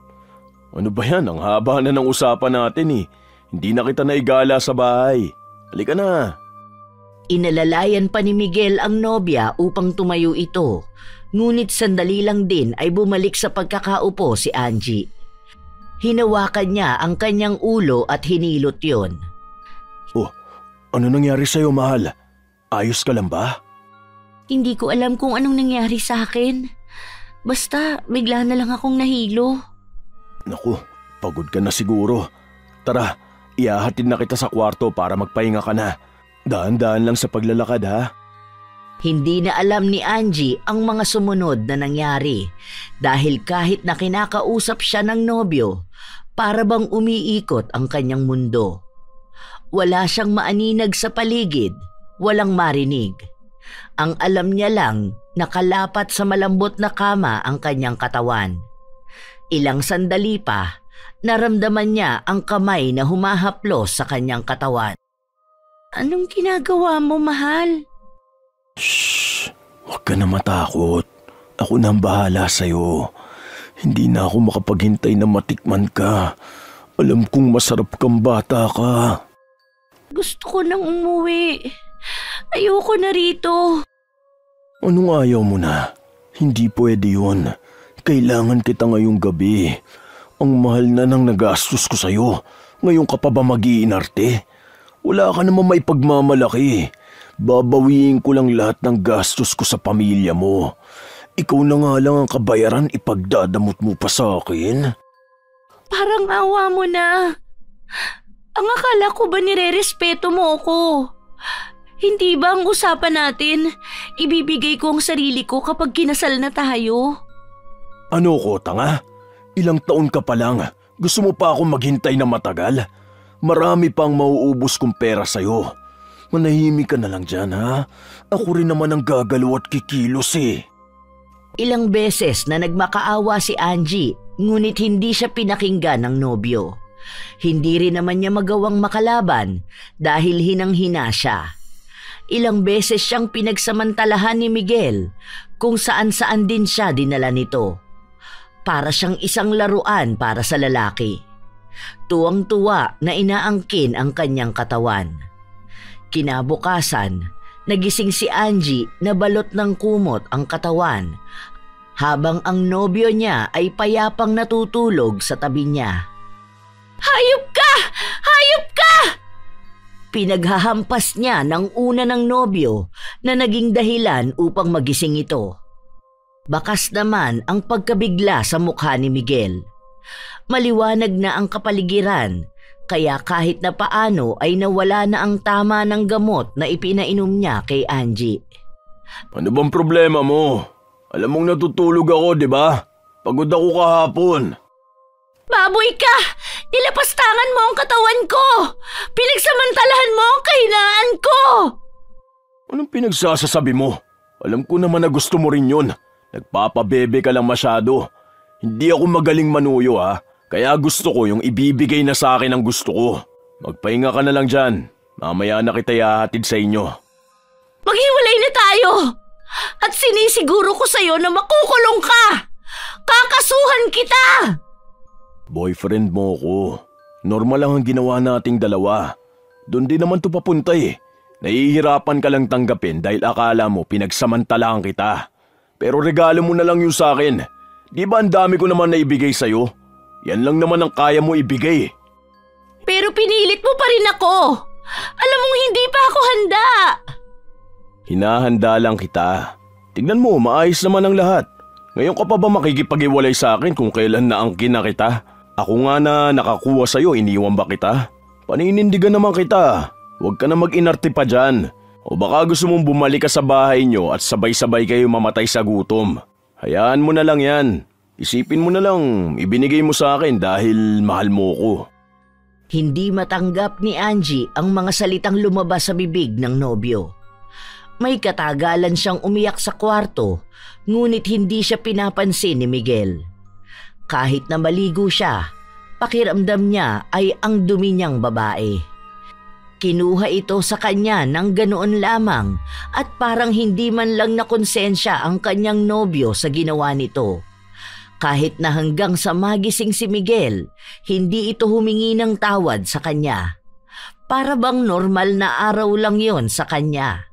Ano ba yan? Ang haba na ng usapan natin eh. Hindi na kita naigala sa bahay. Halika na. Inalalayan pa ni Miguel ang nobya upang tumayo ito. Ngunit sandali lang din ay bumalik sa pagkakaupo si Angie. Hinawakan niya ang kanyang ulo at hinilot yon. Oh, ano nangyari sa'yo, mahal? Ayos ka lang ba? Hindi ko alam kung anong nangyari sa akin. Basta bigla na lang akong nahilo. Naku, pagod ka na siguro. Tara, ihahatid na kita sa kwarto para magpahinga ka na. Daan-daan lang sa paglalakad ha. Hindi na alam ni Angie ang mga sumunod na nangyari dahil kahit na kinakausap siya ng nobyo, para bang umiikot ang kanyang mundo. Wala siyang maaninag sa paligid, walang marinig. Ang alam niya lang, nakalapat sa malambot na kama ang kanyang katawan. Ilang sandali pa, naramdaman niya ang kamay na humahaplos sa kanyang katawan. Anong ginagawa mo, mahal? Shh! Huwag ka na matakot. Ako na ang bahala sa'yo. Hindi na ako makapaghintay na matikman ka. Alam kong masarap kang bata ka. Gusto ko nang umuwi. Ayoko na rito. Anong ayaw mo na? Hindi pwede yun. Kailangan kita ngayong gabi. Ang mahal na ng nagastos ko sa'yo. Ngayon ka pa ba mag-iinarte? Wala ka naman may pagmamalaki. Babawiin ko lang lahat ng gastos ko sa pamilya mo. Ikaw na nga lang ang kabayaran, ipagdadamot mo pa sa akin. Parang awa mo na. Ang akala ko ba nire-respeto mo ako? Hindi ba ang usapan natin, ibibigay ko ang sarili ko kapag kinasal na tayo? Ano ko, tanga? Ilang taon ka pa lang. Gusto mo pa akong maghintay na matagal? Marami pang mauubos kong pera sa'yo. Manahimik ka na lang dyan, ha? Ako rin naman ang gagalaw at kikilos eh. Ilang beses na nagmakaawa si Angie, ngunit hindi siya pinakinggan ng nobyo. Hindi rin naman niya magawang makalaban dahil hinang-hina siya. Ilang beses siyang pinagsamantalahan ni Miguel kung saan-saan din siya dinala nito. Para siyang isang laruan para sa lalaki. Tuwang-tuwa na inaangkin ang kanyang katawan. Kinabukasan, nagising si Angie na balot ng kumot ang katawan habang ang nobyo niya ay payapang natutulog sa tabi niya. Hayop ka! Hayop ka! Pinaghahampas niya ng una ng nobyo na naging dahilan upang magising ito. Bakas naman ang pagkabigla sa mukha ni Miguel. Maliwanag na ang kapaligiran, kaya kahit na paano ay nawala na ang tama ng gamot na ipinainom niya kay Angie. Ano bang problema mo? Alam mong natutulog ako, di ba? Pagod ako kahapon. Baboy ka! Nilapastangan mo ang katawan ko! Pinagsamantalahan mo ang kahinaan ko! Anong pinagsasasabi mo? Alam ko naman na gusto mo rin yun. Nagpapabebe ka lang masyado. Hindi ako magaling manuyo ha. Kaya gusto ko yung ibibigay na sa akin ang gusto ko. Magpahinga ka na lang dyan. Mamaya na kita ihahatid sa inyo. Maghiwalay na tayo! At sinisiguro ko sa'yo na makukulong ka! Kakasuhan kita! Boyfriend mo ko. Normal lang ang ginawa nating dalawa. Doon din naman to papunta eh. Nahihirapan ka lang tanggapin dahil akala mo pinagsamantalaan kita. Pero regalo mo na lang yun sa akin. Di ba ang dami ko naman naibigay sa'yo? Yan lang naman ang kaya mo ibigay. Pero pinilit mo pa rin ako. Alam mong hindi pa ako handa. Hinahanda lang kita. Tignan mo, maayos naman ang lahat. Ngayon ka pa ba makikipag-iwalay sa akin kung kailan naangkin na kita? Ako nga na nakakuha sa'yo, iniwan ba kita? Paninindigan naman kita. Huwag ka na mag-inarte pa dyan. O baka gusto mong bumalik ka sa bahay nyo at sabay-sabay kayo mamatay sa gutom. Hayaan mo na lang yan. Isipin mo na lang, ibinigay mo sa akin dahil mahal mo ko. Hindi matanggap ni Angie ang mga salitang lumabas sa bibig ng nobyo. May katagalan siyang umiyak sa kwarto, ngunit hindi siya pinapansin ni Miguel. Kahit na maligo siya, pakiramdam niya ay ang dumi niyang babae. Kinuha ito sa kanya ng ganoon lamang at parang hindi man lang nakonsensya ang kanyang nobyo sa ginawa nito. Kahit na hanggang sa magising si Miguel, hindi ito humingi ng tawad sa kanya. Para bang normal na araw lang yon sa kanya.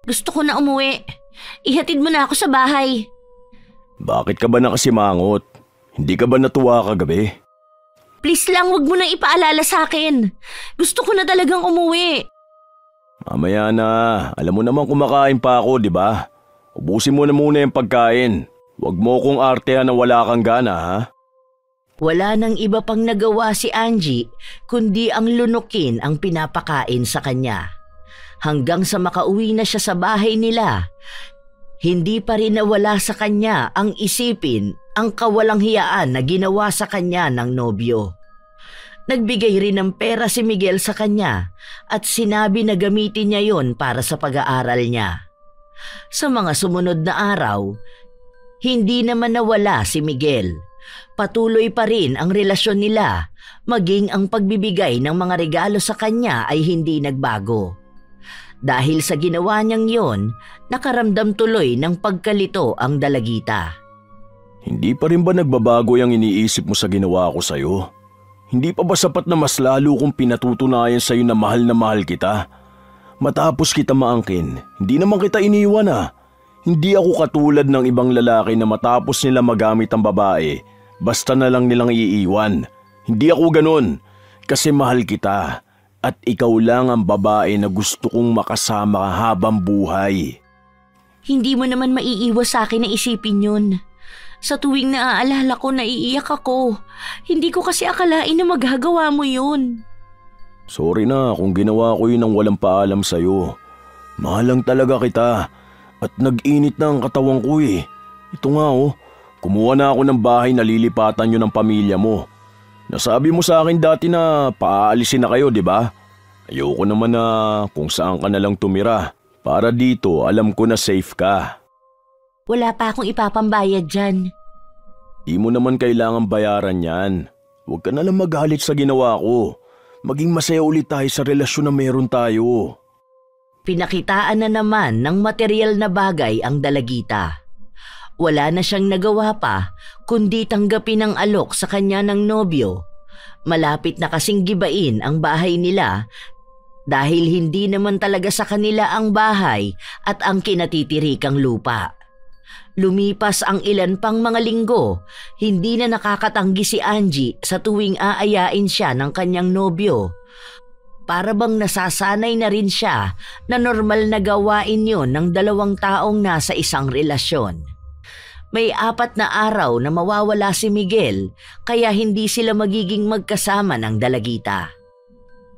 Gusto ko na umuwi. Ihatid mo na ako sa bahay. Bakit ka ba nakasimangot? Hindi ka ba natuwa kagabi? Please lang, wag mo nang ipaalala sa akin. Gusto ko na talagang umuwi. Mamaya na. Alam mo naman kumakain pa ako, di ba? Ubusin mo na muna yung pagkain. Huwag mo kong artehan na wala kang gana, ha? Wala nang iba pang nagawa si Angie kundi ang lunukin ang pinapakain sa kanya. Hanggang sa makauwi na siya sa bahay nila, hindi pa rin nawala sa kanya ang isipin ang kawalang hiyaan na ginawa sa kanya ng nobyo. Nagbigay rin ng pera si Miguel sa kanya at sinabi na gamitin niya yon para sa pag-aaral niya. Sa mga sumunod na araw, hindi naman nawala si Miguel. Patuloy pa rin ang relasyon nila, maging ang pagbibigay ng mga regalo sa kanya ay hindi nagbago. Dahil sa ginawa niyang yon, nakaramdam tuloy ng pagkalito ang dalagita. Hindi pa rin ba nagbabago yung iniisip mo sa ginawa ko sa'yo? Hindi pa ba sapat na mas lalo kong pinatutunayan sa'yo na mahal kita? Matapos kita maangkin, hindi naman kita iniwan ah. Hindi ako katulad ng ibang lalaki na matapos nila magamit ang babae, basta na lang nilang iiwan. Hindi ako ganun, kasi mahal kita. At ikaw lang ang babae na gusto kong makasama habang buhay. Hindi mo naman maiiwas sa akin na isipin yun. Sa tuwing naaalala ko, naiiyak ako. Hindi ko kasi akalain na magagawa mo yun. Sorry na kung ginawa ko yun ng walang paalam sa'yo. Mahal lang talaga kita. At nag-init na ang katawan ko eh. Ito nga kumuha na ako ng bahay na lilipatan nyo ng pamilya mo. Nasabi mo sa akin dati na paaalisin na kayo, di ba? Ayoko naman na kung saan ka na lang tumira. Para dito, alam ko na safe ka. Wala pa akong ipapambayad dyan. Di mo naman kailangan bayaran yan. Huwag ka na lang magalit sa ginawa ko. Maging masaya ulit tayo sa relasyon na meron tayo. Pinakitaan na naman ng material na bagay ang dalagita. Wala na siyang nagawa pa kundi tanggapin ang alok sa kanya ng nobyo. Malapit na kasing gibain ang bahay nila dahil hindi naman talaga sa kanila ang bahay at ang kinatitirikang lupa. Lumipas ang ilan pang mga linggo, hindi na nakakatanggi si Angie sa tuwing aayain siya ng kanyang nobyo. Para bang nasasanay na rin siya na normal na gawain yon ng dalawang taong nasa isang relasyon. May 4 na araw na mawawala si Miguel kaya hindi sila magiging magkasama ng dalagita.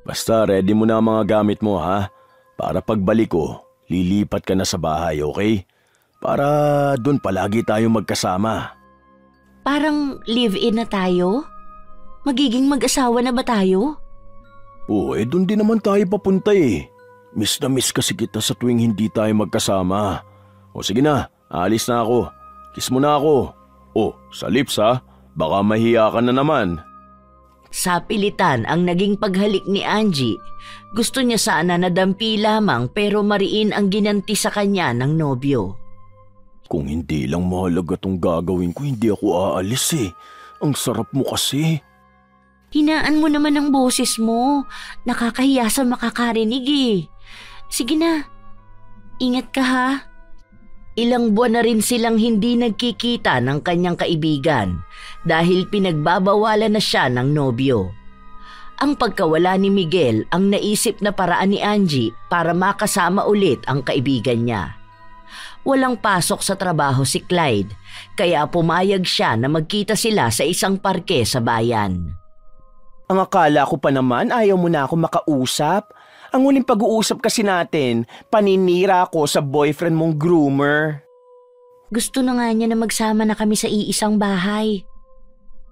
Basta ready mo na ang mga gamit mo ha. Para pagbalik ko, lilipat ka na sa bahay, okay? Para doon palagi tayong magkasama. Parang live-in na tayo? Magiging mag-asawa na ba tayo? Oo, doon din naman tayo papunta eh. Miss na miss kasi kita sa tuwing hindi tayo magkasama. O sige na, aalis na ako. Kiss mo na ako. O, sa lips ha. Baka mahiya ka na naman. Sa pilitan ang naging paghalik ni Angie, gusto niya sana nadampi lamang pero mariin ang ginanti sa kanya ng nobyo. Kung hindi lang mahalaga tong gagawin ko, hindi ako aalis eh. Ang sarap mo kasi. Hinaan mo naman ang boses mo. Nakakahiya sa makakarinig eh. Sige na. Ingat ka ha. Ilang buwan na rin silang hindi nagkikita ng kanyang kaibigan dahil pinagbabawalan na siya ng nobyo. Ang pagkawala ni Miguel ang naisip na paraan ni Angie para makasama ulit ang kaibigan niya. Walang pasok sa trabaho si Clyde kaya pumayag siya na magkita sila sa isang parke sa bayan. Ang akala ko pa naman ayaw mo na ako makausap. Ang huling pag-uusap kasi natin, paninira ako sa boyfriend mong groomer. Gusto na nga niya na magsama na kami sa iisang bahay.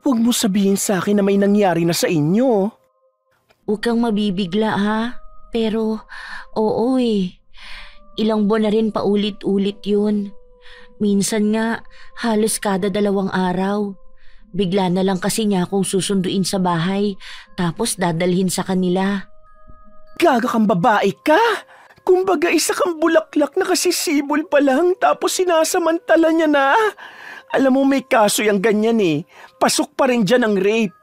Huwag mo sabihin sa akin na may nangyari na sa inyo. Huwag kang mabibigla ha. Pero, oo eh. Ilang buwan na rin paulit-ulit yun. Minsan nga, halos kada 2 araw. Bigla na lang kasi niya akong susunduin sa bahay, tapos dadalhin sa kanila. Gaga kang babae ka! Kumbaga isa kang bulaklak na kasisibol pa lang tapos sinasamantala niya na. Alam mo may kaso yung ganyan eh. Pasok pa rin dyan ang rape.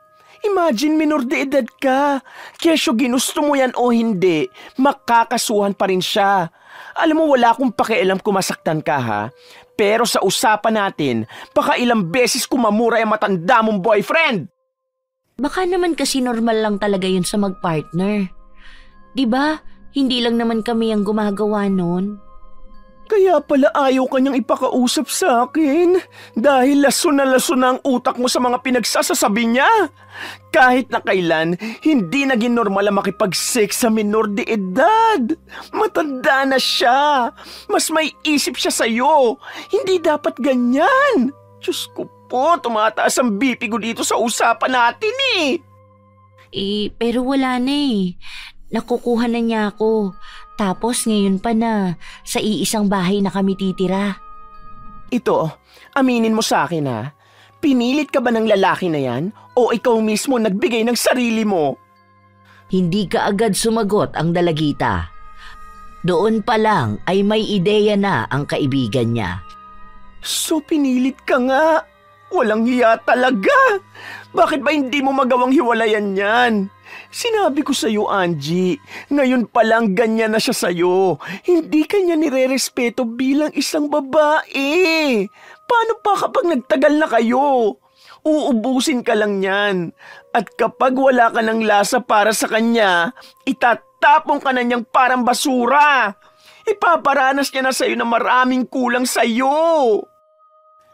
Imagine minor de edad ka. Kesyo ginusto mo yan o hindi, makakasuhan pa rin siya. Alam mo wala akong pakialam kung masaktan ka ha. Pero sa usapan natin, baka ilang beses kumamura yung matanda mong boyfriend. Baka naman kasi normal lang talaga yun sa mag-partner. Diba? Hindi lang naman kami ang gumagawa nun. Kaya pala ayaw kanyang ipakausap sa akin. Dahil lason na ang utak mo sa mga pinagsasasabi niya. Kahit na kailan, hindi naging normal ang makipag-sex sa minor de edad. Matanda na siya. Mas may isip siya sa'yo. Hindi dapat ganyan. Diyos ko po, tumataas ang BP ko dito sa usapan natin eh. Pero wala na eh. Nakukuha na niya ako. Tapos ngayon pa na, sa iisang bahay na kami titira. Ito, aminin mo sa akin ha. Pinilit ka ba ng lalaki na yan? O ikaw mismo nagbigay ng sarili mo? Hindi ka agad sumagot ang dalagita. Doon pa lang ay may ideya na ang kaibigan niya. So pinilit ka nga. Walang hiya talaga. Bakit ba hindi mo magawang hiwalayan yan? Sinabi ko sa'yo, Angie, ngayon pa lang ganyan na siya sa'yo. Hindi ka niya nire-respeto bilang isang babae. Paano pa kapag nagtagal na kayo? Uubusin ka lang yan. At kapag wala ka ng lasa para sa kanya, itatapong ka na niyang parang basura. Ipaparanas niya na sa'yo na maraming kulang sa'yo.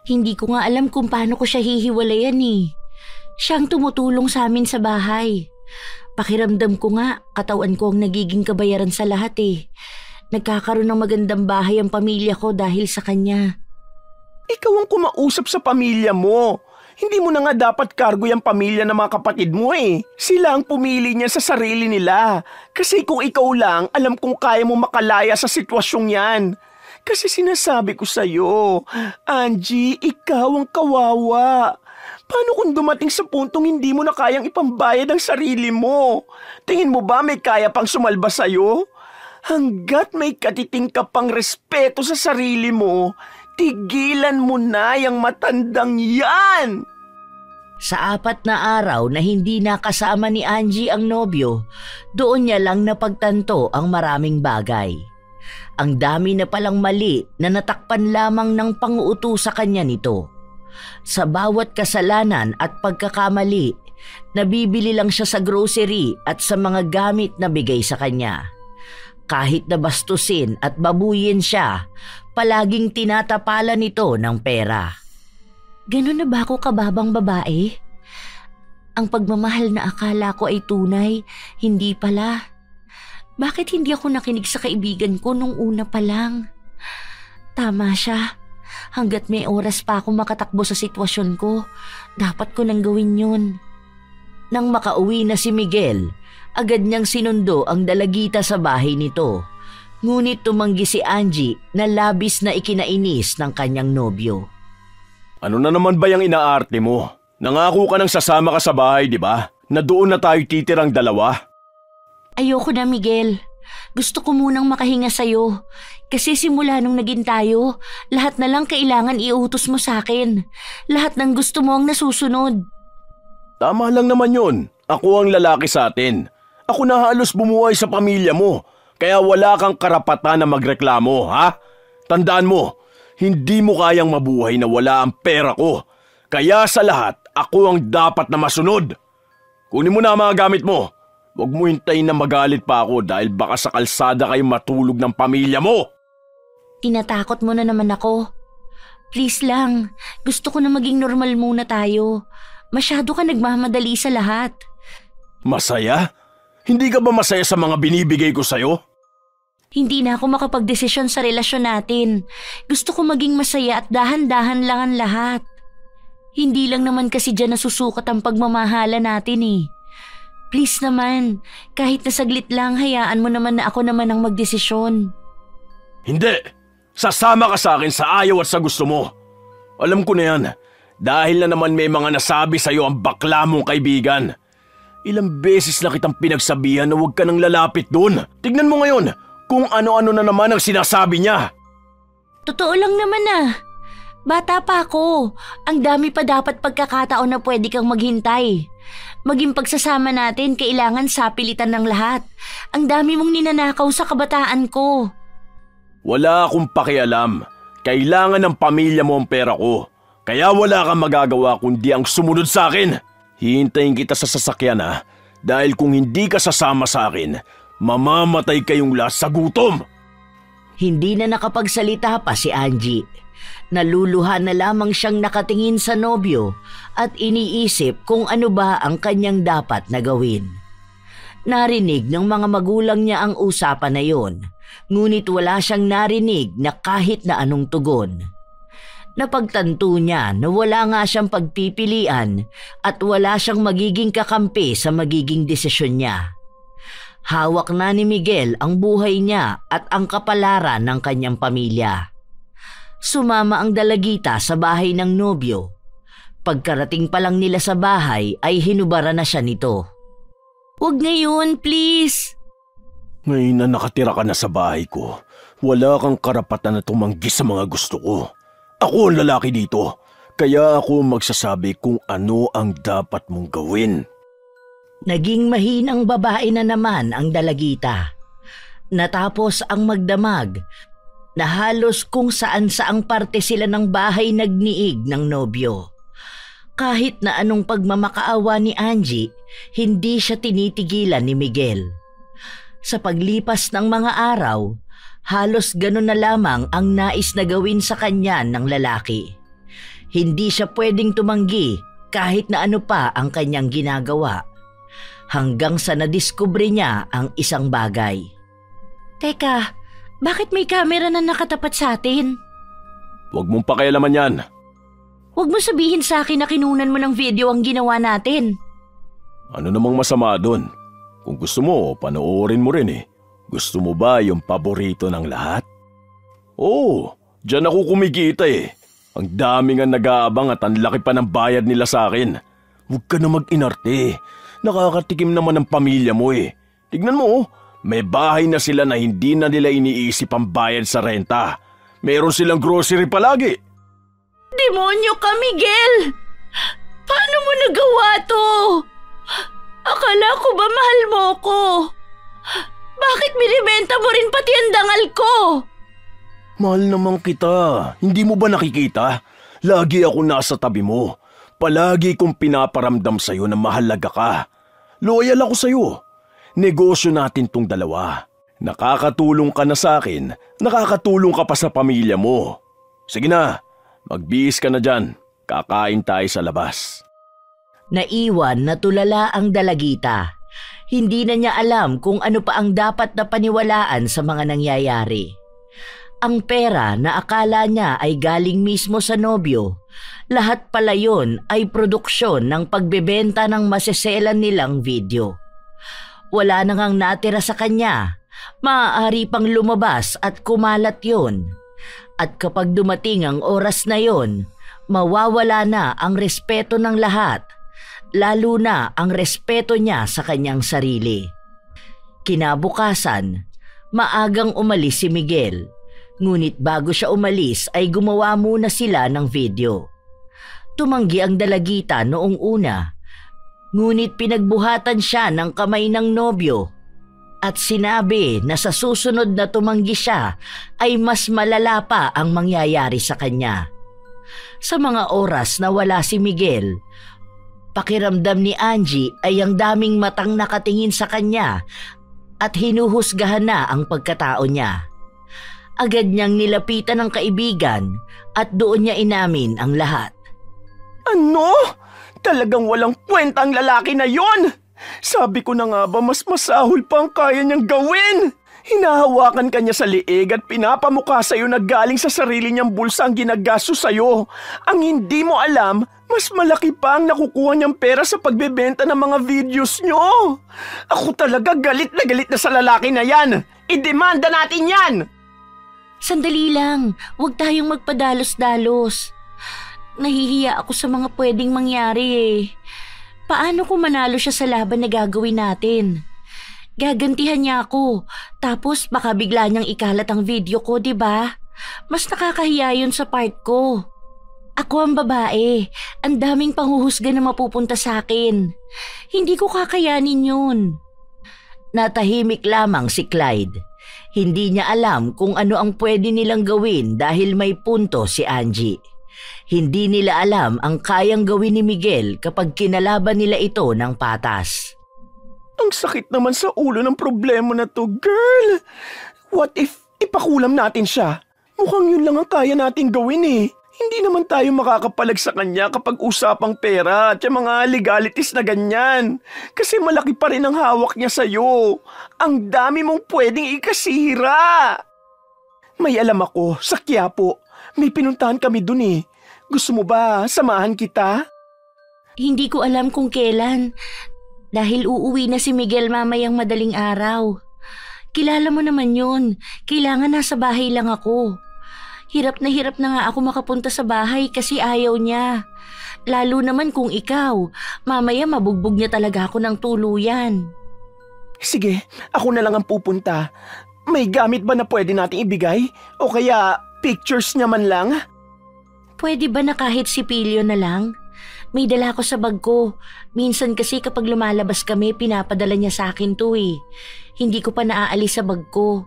Hindi ko nga alam kung paano ko siya hihiwalayan eh. Siyang tumutulong sa amin sa bahay. Pakiramdam ko nga, katawan ko ang nagiging kabayaran sa lahat eh. Nagkakaroon ng magandang bahay ang pamilya ko dahil sa kanya. Ikaw ang kumausap sa pamilya mo. Hindi mo na nga dapat kargo yung pamilya ng mga kapatid mo eh. Sila ang pumili niya sa sarili nila. Kasi kung ikaw lang, alam kong kaya mo makalaya sa sitwasyong yan. Kasi sinasabi ko sa'yo, Angie, ikaw ang kawawa. Paano kung dumating sa puntong hindi mo na kayang ipambayad ang sarili mo? Tingin mo ba may kaya pang sumalba sa'yo? Hanggat may katiting ka pang respeto sa sarili mo, tigilan mo na yung matandang yan! Sa 4 na araw na hindi nakasama ni Angie ang nobyo, doon niya lang napagtanto ang maraming bagay. Ang dami na palang mali na natakpan lamang ng panguuto sa kanya nito. Sa bawat kasalanan at pagkakamali, nabibili lang siya sa grocery at sa mga gamit na bigay sa kanya. Kahit na bastusin at babuyin siya, palaging tinatapalan nito ng pera. Ganun na ba ako kababang babae? Ang pagmamahal na akala ko ay tunay, hindi pala. Bakit hindi ako nakinig sa kaibigan ko nung una pa lang? Tama siya. Hanggat may oras pa ako makatakbo sa sitwasyon ko, dapat ko nang gawin yun. Nang makauwi na si Miguel, agad niyang sinundo ang dalagita sa bahay nito. Ngunit tumanggi si Angie na labis na ikinainis ng kanyang nobyo. Ano na naman ba yung inaarte mo? Nangako ka nang sasama ka sa bahay, di ba? Na doon na tayo titirang dalawa. Ayoko na, Miguel. Gusto ko munang makahinga sa'yo. Kasi simula nung naging tayo, lahat na lang kailangan iutos mo sa akin. Lahat ng gusto mo ang nasusunod. Tama lang naman yun. Ako ang lalaki sa atin. Ako na halos bumuhay sa pamilya mo. Kaya wala kang karapatan na magreklamo, ha? Tandaan mo, hindi mo kayang mabuhay na wala ang pera ko. Kaya sa lahat, ako ang dapat na masunod. Kunin mo na ang mga gamit mo. Huwag mo hintayin na magalit pa ako dahil baka sa kalsada kayo matulog ng pamilya mo. Tinatakot mo na naman ako. Please lang, gusto ko na maging normal muna tayo. Masyado ka nagmamadali sa lahat. Masaya? Hindi ka ba masaya sa mga binibigay ko sa'yo? Hindi na ako makapagdesisyon sa relasyon natin. Gusto ko maging masaya at dahan-dahan lang ang lahat. Hindi lang naman kasi dyan nasusukat ang pagmamahala natin eh. Please naman, kahit na saglit lang, hayaan mo naman na ako naman ang magdesisyon. Hindi! Sasama ka sa akin sa ayaw at sa gusto mo. Alam ko na yan. Dahil na naman may mga nasabi sa'yo ang bakla mong kaibigan. Ilang beses na kitang pinagsabihan na huwag ka nang lalapit doon. Tignan mo ngayon kung ano-ano na naman ang sinasabi niya. Totoo lang naman ah. Bata pa ako. Ang dami pa dapat pagkakataon na pwede kang maghintay. Maging pagsasama natin, kailangan sapilitan ng lahat. Ang dami mong ninanakaw sa kabataan ko. Wala akong pakialam. Kailangan ng pamilya mo ang pera ko. Kaya wala kang magagawa kundi ang sumunod sa akin. Hihintayin kita sa sasakyan ha. Dahil kung hindi ka sasama sa akin, mamamatay kayong lahat sa gutom. Hindi na nakapagsalita pa si Angie. Naluluha na lamang siyang nakatingin sa nobyo at iniisip kung ano ba ang kanyang dapat na gawin. Narinig ng mga magulang niya ang usapan na yon, ngunit wala siyang narinig na kahit na anong tugon. Napagtanto niya na wala nga siyang pagpipilian at wala siyang magiging kakampi sa magiging desisyon niya. Hawak na ni Miguel ang buhay niya at ang kapalaran ng kanyang pamilya. Sumama ang dalagita sa bahay ng nobyo. Pagkarating pa lang nila sa bahay ay hinubara na siya nito. "Huwag ngayon, please." Ngayon na nakatira ka na sa bahay ko, wala kang karapatan na tumanggi sa mga gusto ko. Ako ang lalaki dito, kaya ako magsasabi kung ano ang dapat mong gawin. Naging mahinang babae na naman ang dalagita. Natapos ang magdamag, na halos kung saan-saang parte sila ng bahay nagniig ng nobyo. Kahit na anong pagmamakaawa ni Angie, hindi siya tinitigilan ni Miguel. Sa paglipas ng mga araw, halos ganun na lamang ang nais na gawin sa kanya ng lalaki. Hindi siya pwedeng tumanggi kahit na ano pa ang kanyang ginagawa. Hanggang sa nadiskubre niya ang isang bagay. Teka, bakit may kamera na nakatapat sa atin? Huwag mong pakialaman yan. Huwag mo sabihin sa akin na kinunan mo ng video ang ginawa natin. Ano namang masama doon? Kung gusto mo, panoorin mo rin eh. Gusto mo ba yung paborito ng lahat? Oo, dyan ako kumikita eh. Ang dami nga nag-aabang at ang laki pa ng bayad nila sa akin. Huwag ka na mag-inarte. Nakakatikim naman ng pamilya mo eh. Tignan mo, may bahay na sila na hindi na nila iniisip ang bayad sa renta. Meron silang grocery palagi. Demonyo ka, Miguel! Paano mo nagawa to? Akala ko ba mahal mo ko? Bakit binibenta mo rin pati ang dangal ko? Mahal naman kita. Hindi mo ba nakikita? Lagi ako nasa tabi mo. Palagi kong pinaparamdam sa'yo na mahalaga ka. Loyal ako sa'yo. Negosyo natin tong dalawa. Nakakatulong ka na sa akin, nakakatulong ka pa sa pamilya mo. Sige na, magbihis ka na dyan. Kakain tayo sa labas. Naiwan na tulala ang dalagita. Hindi na niya alam kung ano pa ang dapat na paniwalaan sa mga nangyayari. Ang pera na akala niya ay galing mismo sa nobyo, lahat pala yon ay produksyon ng pagbebenta ng maseselan nilang video. Wala na ngang natira sa kanya, maaari pang lumabas at kumalat yon. At kapag dumating ang oras na yon, mawawala na ang respeto ng lahat, lalo na ang respeto niya sa kanyang sarili. Kinabukasan, maagang umalis si Miguel. Ngunit bago siya umalis ay gumawa muna sila ng video. Tumanggi ang dalagita noong una, ngunit pinagbuhatan siya ng kamay ng nobyo at sinabi na sa susunod na tumanggi siya ay mas malala pa ang mangyayari sa kanya. Sa mga oras na wala si Miguel, pakiramdam ni Angie ay ang daming matang nakatingin sa kanya at hinuhusgahan na ang pagkatao niya. Agad niyang nilapitan ng kaibigan at doon niya inamin ang lahat. Ano? Talagang walang kwenta ang lalaki na yon! Sabi ko na nga ba mas masahol pa ang kaya niyang gawin? Hinahawakan ka niya sa liig at pinapamukha sa'yo na galing sa sarili niyang bulsa ang ginagastos sa'yo. Ang hindi mo alam, mas malaki pa ang nakukuha niyang pera sa pagbebenta ng mga videos niyo. Ako talaga galit na sa lalaki na yan. Idemanda natin yan! Sandali lang, huwag tayong magpadalos-dalos. Nahihiya ako sa mga pwedeng mangyari eh. Paano kung manalo siya sa laban na gagawin natin? Gagantihan niya ako, tapos baka bigla niyang ikalat ang video ko, di ba? Mas nakakahiya yun sa part ko. Ako ang babae, ang daming panghuhusga na mapupunta sa akin. Hindi ko kakayanin yun. Natahimik lamang si Clyde. Hindi niya alam kung ano ang pwede nilang gawin dahil may punto si Angie. Hindi nila alam ang kayang gawin ni Miguel kapag kinalaban nila ito ng patas. Ang sakit naman sa ulo ng problema na to, girl. What if ipakulam natin siya? Mukhang yun lang ang kaya nating gawin eh. Hindi naman tayo makakapalag sa kanya kapag usapang pera at yung mga legalities na ganyan. Kasi malaki pa rin ang hawak niya sa'yo. Ang dami mong pwedeng ikasira. May alam ako, sa Quiapo. May pinuntahan kami dun eh. Gusto mo ba samahan kita? Hindi ko alam kung kailan. Dahil uuwi na si Miguel mamayang madaling araw. Kilala mo naman yun. Kailangan nasa bahay lang ako. Hirap na nga ako makapunta sa bahay kasi ayaw niya. Lalo naman kung ikaw. Mamaya mabugbog niya talaga ako ng tuluyan. Sige, ako na lang ang pupunta. May gamit ba na pwede nating ibigay? O kaya pictures niya man lang? Pwede ba na kahit sipilyo na lang? May dala ko sa bag ko. Minsan kasi kapag lumalabas kami, pinapadala niya sa akin to eh. Hindi ko pa naaalis sa bag ko.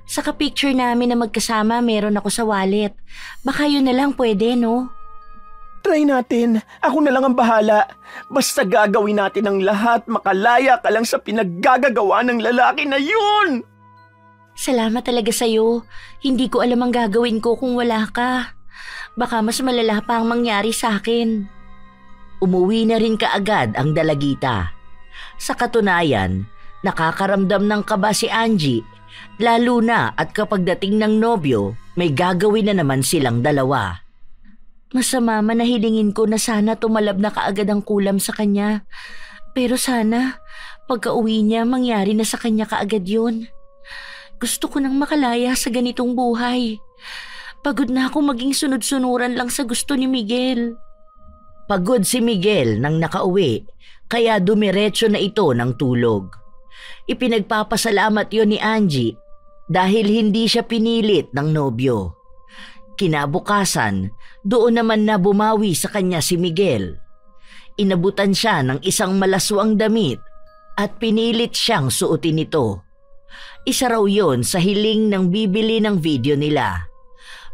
Saka picture namin na magkasama meron ako sa wallet. Baka yun na lang pwede, no? Try natin. Ako na lang ang bahala. Basta gagawin natin ang lahat, makalaya ka lang sa pinaggagawa ng lalaki na yun! Salamat talaga sa'yo. Hindi ko alam ang gagawin ko kung wala ka. Baka mas malala pa ang mangyari sa akin. Umuwi na rin kaagad ang dalagita. Sa katunayan, nakakaramdam ng kaba si Angie, lalo na at kapag dating ng nobyo, may gagawin na naman silang dalawa. Masama man na hilingin ko na sana tumalab na kaagad ang kulam sa kanya. Pero sana, pagka-uwi niya, mangyari na sa kanya kaagad yun. Gusto ko nang makalaya sa ganitong buhay. Pagod na ako maging sunod-sunuran lang sa gusto ni Miguel. Pagod si Miguel nang nakauwi, kaya dumiretso na ito ng tulog. Ipinagpapasalamat yon ni Angie dahil hindi siya pinilit ng nobyo. Kinabukasan, doon naman na bumawi sa kanya si Miguel. Inabutan siya ng isang malaswang damit at pinilit siyang suotin ito. Isa raw yon sa hiling ng bibili ng video nila.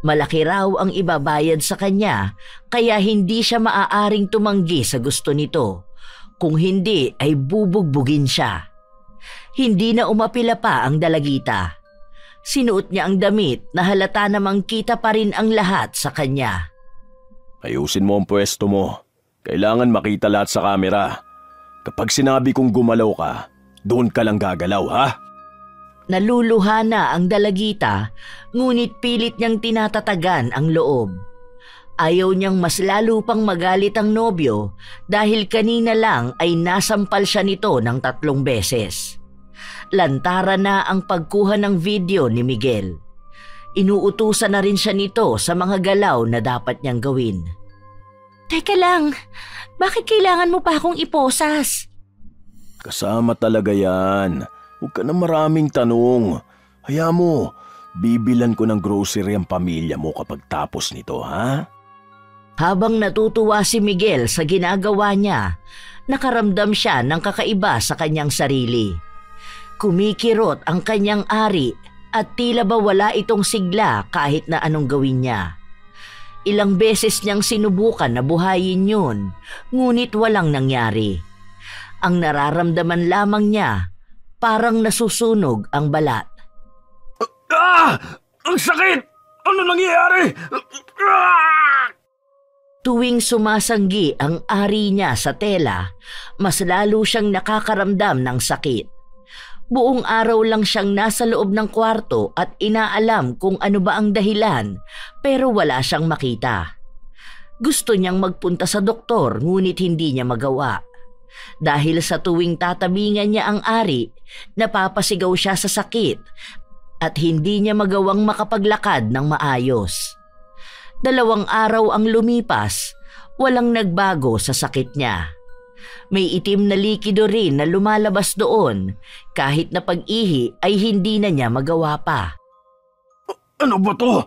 Malaki raw ang ibabayad sa kanya kaya hindi siya maaaring tumanggi sa gusto nito. Kung hindi ay bubugbugin siya. Hindi na umapila pa ang dalagita. Sinuot niya ang damit na halata namang kita pa rin ang lahat sa kanya. Ayusin mo ang pwesto mo. Kailangan makita lahat sa kamera. Kapag sinabi kong gumalaw ka, doon ka lang gagalaw, ha? Naluluha na ang dalagita, ngunit pilit niyang tinatatagan ang loob. Ayaw niyang mas lalo pang magalit ang nobyo dahil kanina lang ay nasampal siya nito ng 3 beses. Lantara na ang pagkuha ng video ni Miguel. Inuutusan na rin siya nito sa mga galaw na dapat niyang gawin. Teka lang, bakit kailangan mo pa akong iposas? Kasama talaga yan. Huwag ka na maraming tanong. Hayaan mo, bibilan ko ng grocery ang pamilya mo kapag tapos nito, ha? Habang natutuwa si Miguel sa ginagawa niya, nakaramdam siya ng kakaiba sa kanyang sarili. Kumikirot ang kanyang ari at tila ba wala itong sigla kahit na anong gawin niya. Ilang beses niyang sinubukan na buhayin yun, ngunit walang nangyari. Ang nararamdaman lamang niya, parang nasusunog ang balat. Ah! Ang sakit! Ano nangyayari? Ah! Tuwing sumasanggi ang ari niya sa tela, mas lalo siyang nakakaramdam ng sakit. Buong araw lang siyang nasa loob ng kwarto at inaalam kung ano ba ang dahilan, pero wala siyang makita. Gusto niyang magpunta sa doktor ngunit hindi niya magawa. Dahil sa tuwing tatabingan niya ang ari, napapasigaw siya sa sakit at hindi niya magawang makapaglakad ng maayos. 2 araw ang lumipas, walang nagbago sa sakit niya. May itim na likido rin na lumalabas doon, kahit na pag-ihi ay hindi na niya magawa pa. Ano ba to?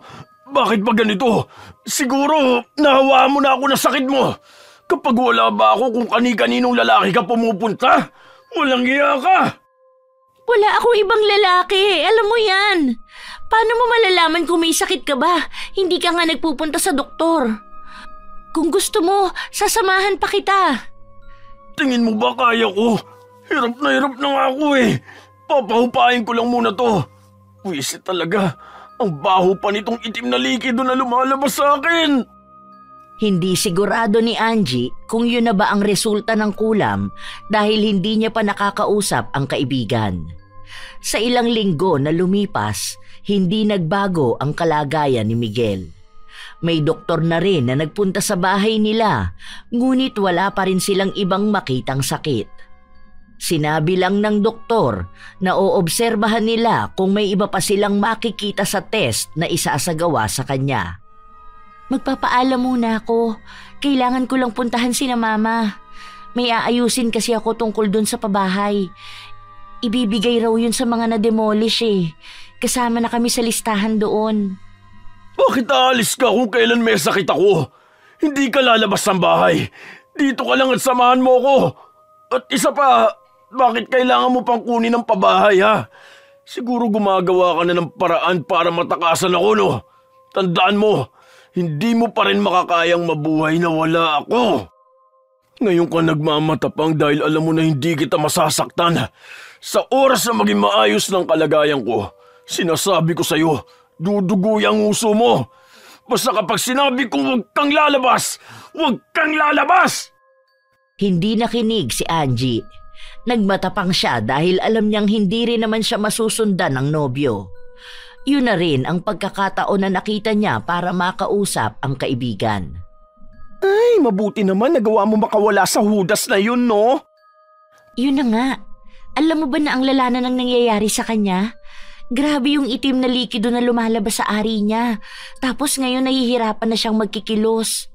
Bakit ba ganito? Siguro nahawaan mo na ako ng sakit mo. Kapag wala ba ako kung kani-kaninong lalaki ka pumupunta? Walang iya ka! Wala akong ibang lalaki, alam mo yan. Paano mo malalaman kung may sakit ka ba? Hindi ka nga nagpupunta sa doktor. Kung gusto mo, sasamahan pa kita. Tingin mo ba kaya ko? Hirap na nga ako eh. Papahupain ko lang muna to. Wisit talaga. Ang baho pa nitong itim na likido na lumalabas sa akin. Hindi sigurado ni Angie kung yun na ba ang resulta ng kulam dahil hindi niya pa nakakausap ang kaibigan. Sa ilang linggo na lumipas, hindi nagbago ang kalagayan ni Miguel. May doktor na rin na nagpunta sa bahay nila, ngunit wala pa rin silang ibang makitang sakit. Sinabi lang ng doktor na oobserbahan nila kung may iba pa silang makikita sa test na isasagawa sa kanya. Magpapaalam muna ako. Kailangan ko lang puntahan sina mama. May aayusin kasi ako tungkol dun sa pabahay. Ibibigay raw yun sa mga na-demolish eh. Kasama na kami sa listahan doon. Bakit aalis ka kung kailan may sakit ako? Hindi ka lalabas ng bahay. Dito ka lang at samahan mo ko. At isa pa, bakit kailangan mo pang kunin ng pabahay ha? Siguro gumagawa ka na ng paraan para matakasan ako no? Tandaan mo, hindi mo pa rin makakayang mabuhay na wala ako. Ngayon ka nagmamatapang dahil alam mo na hindi kita masasaktan. Sa oras na maging maayos ng kalagayan ko, sinasabi ko sa'yo, dudugo ang uso mo. Basta kapag sinabi ko huwag kang lalabas, huwag kang lalabas! Hindi nakinig si Angie. Nagmatapang siya dahil alam niyang hindi rin naman siya masusundan ng nobyo. Yun na rin ang pagkakataon na nakita niya para makausap ang kaibigan. Ay, mabuti naman nagawa mo makawala sa hudas na yun, no? Yun na nga. Alam mo ba na ang lala na nang nangyayari sa kanya? Grabe yung itim na likido na lumalabas sa ari niya. Tapos ngayon nahihirapan na siyang magkikilos.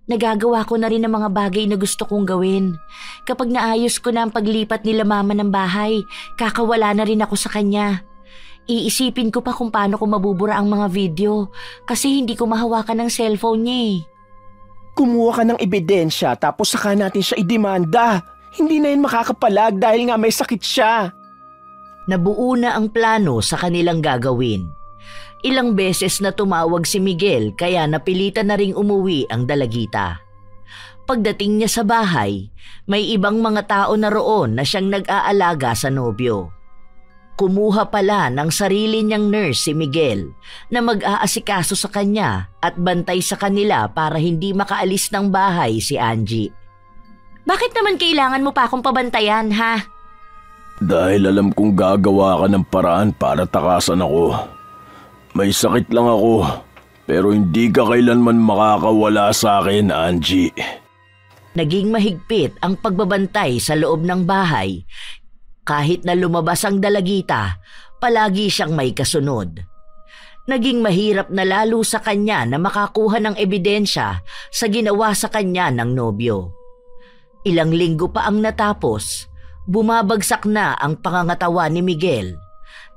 Nagagawa ko na rin ang mga bagay na gusto kong gawin. Kapag naayos ko na ang paglipat nila mama ng bahay, kakawala na rin ako sa kanya. Iisipin ko pa kung paano ko mabubura ang mga video kasi hindi ko mahawakan ng cellphone niya eh. Kumuha ka ng ebidensya tapos saka natin siya idemanda. Hindi na yun makakapalag dahil nga may sakit siya. Nabuo na ang plano sa kanilang gagawin. Ilang beses na tumawag si Miguel kaya napilitan na ring umuwi ang dalagita. Pagdating niya sa bahay, may ibang mga tao na roon na siyang nag-aalaga sa nobyo. Kumuha pala ng sarili niyang nurse si Miguel na mag-aasikaso sa kanya at bantay sa kanila para hindi makaalis ng bahay si Angie. Bakit naman kailangan mo pa akong pabantayan, ha? Dahil alam kong gagawa ka ng paraan para takasan ako. May sakit lang ako, pero hindi ka kailanman makakawala sa akin, Angie. Naging mahigpit ang pagbabantay sa loob ng bahay. Kahit na lumabas ang dalagita, palagi siyang may kasunod. Naging mahirap na lalo sa kanya na makakuha ng ebidensya sa ginawa sa kanya ng nobyo. Ilang linggo pa ang natapos, bumabagsak na ang pangangatawa ni Miguel.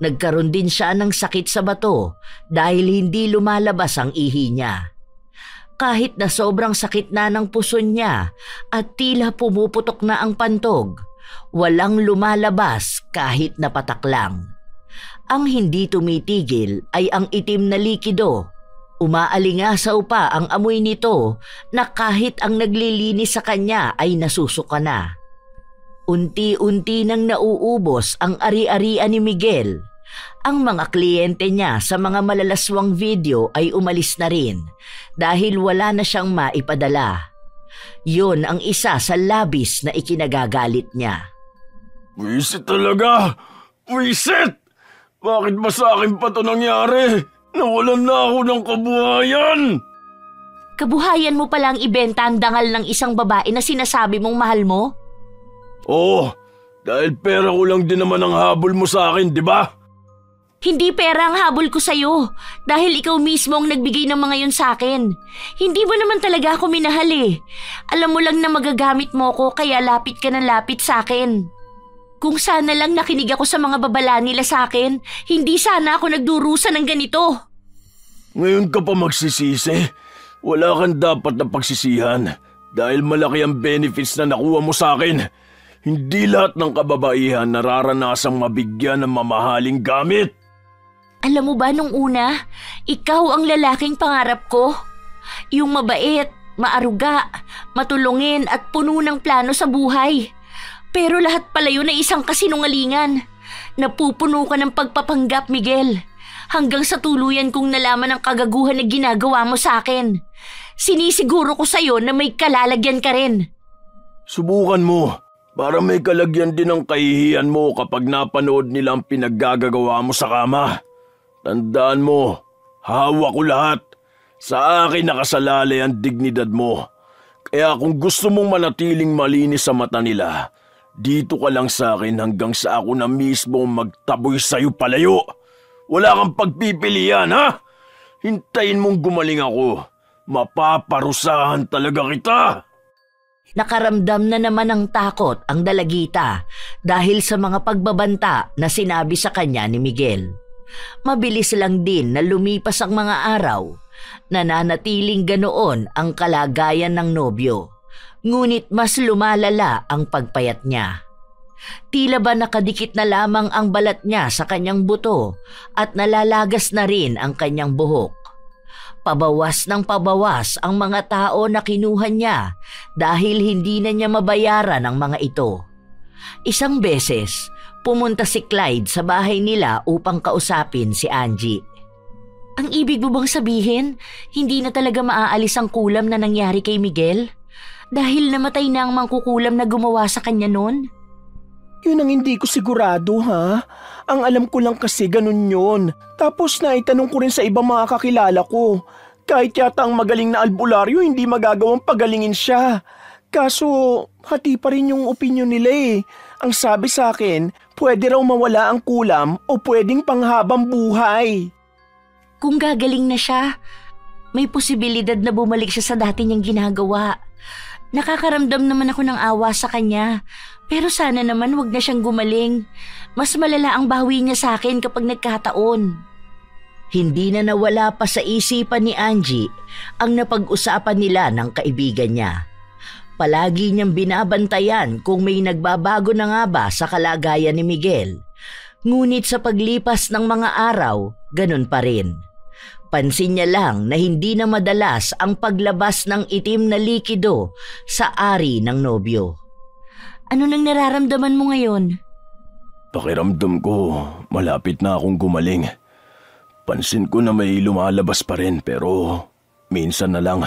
Nagkaroon din siya ng sakit sa bato dahil hindi lumalabas ang ihi niya. Kahit na sobrang sakit na ng puso niya at tila pumuputok na ang pantog, walang lumalabas kahit na patak lang. Ang hindi tumitigil ay ang itim na likido. Umaalingasaw pa ang amoy nito na kahit ang naglilinis sa kanya ay nasusuka na. Unti-unti nang nauubos ang ari-arian ni Miguel. Ang mga kliyente niya sa mga malalaswang video ay umalis na rin dahil wala na siyang maipadala. Yun ang isa sa labis na ikinagagalit niya. Wisit talaga! Wisit! Bakit ba sa akin pa ito nangyari? Nawalan na ako ng kabuhayan! Kabuhayan mo palang ibenta ang dangal ng isang babae na sinasabi mong mahal mo? Oo, dahil pera ko lang din naman ang habol mo sa akin, di ba? Hindi pera ang habol ko sa'yo dahil ikaw mismo ang nagbigay ng mga yun sa akin. Hindi mo naman talaga ako minahal eh. Alam mo lang na magagamit mo ko kaya lapit ka ng lapit sa akin. Kung sana lang nakinig ako sa mga babala nila sa akin, hindi sana ako nagdurusa ng ganito. Ngayon ka pa magsisisi. Wala kang dapat na pagsisihan dahil malaki ang benefits na nakuha mo sa akin. Hindi lahat ng kababaihan nararanasang mabigyan ng mamahaling gamit. Alam mo ba nung una, ikaw ang lalaking pangarap ko? Yung mabait, maaruga, matulungin at puno ng plano sa buhay. Pero lahat pala yun ay isang kasinungalingan. Napupuno ka ng pagpapanggap, Miguel. Hanggang sa tuluyan kong nalaman ang kagaguhan na ginagawa mo sa akin. Sinisiguro ko sa'yo na may kalalagyan ka rin. Subukan mo para may kalagyan din ang kahihiyan mo kapag napanood nila ang pinaggagawa mo sa kama. Tandaan mo, hawak ko lahat. Sa akin nakasalalay ang dignidad mo. Kaya kung gusto mong manatiling malinis sa mata nila, dito ka lang sa akin hanggang sa ako na mismo magtaboy sa'yo palayo. Wala kang pagpipilian, ha? Hintayin mong gumaling ako. Mapaparusahan talaga kita. Nakaramdam na naman ng takot ang dalagita dahil sa mga pagbabanta na sinabi sa kanya ni Miguel. Mabilis lang din na lumipas ang mga araw. Nananatiling ganoon ang kalagayan ng nobyo. Ngunit mas lumalala ang pagpayat niya. Tila ba nakadikit na lamang ang balat niya sa kanyang buto at nalalagas na rin ang kanyang buhok. Pabawas ng pabawas ang mga tao na kinuha niya dahil hindi na niya mabayaran ang mga ito. Isang beses, pumunta si Clyde sa bahay nila upang kausapin si Angie. Ang ibig mo bang sabihin, hindi na talaga maaalis ang kulam na nangyari kay Miguel? Dahil namatay na ang mangkukulam na gumawa sa kanya noon? Yun ang hindi ko sigurado, ha? Ang alam ko lang kasi ganun yun. Tapos naitanong ko rin sa ibang mga kakilala ko. Kahit yata ang magaling na albularyo, hindi magagawang pagalingin siya. Kaso, hati pa rin yung opinyon nila eh. Ang sabi sa akin, pwede raw mawala ang kulam o pwedeng panghabang buhay. Kung gagaling na siya, may posibilidad na bumalik siya sa dati niyang ginagawa. Nakakaramdam naman ako ng awa sa kanya. Pero sana naman wag na siyang gumaling. Mas malala ang bawi niya sa akin kapag nagkataon. Hindi na nawala pa sa isipan ni Angie ang napag-usapan nila ng kaibigan niya. Palagi niyang binabantayan kung may nagbabago na nga ba sa kalagayan ni Miguel. Ngunit sa paglipas ng mga araw, ganun pa rin. Pansin niya lang na hindi na madalas ang paglabas ng itim na likido sa ari ng nobyo. Ano nang nararamdaman mo ngayon? Pakiramdam ko, malapit na akong gumaling. Pansin ko na may lumalabas pa rin pero minsan na lang.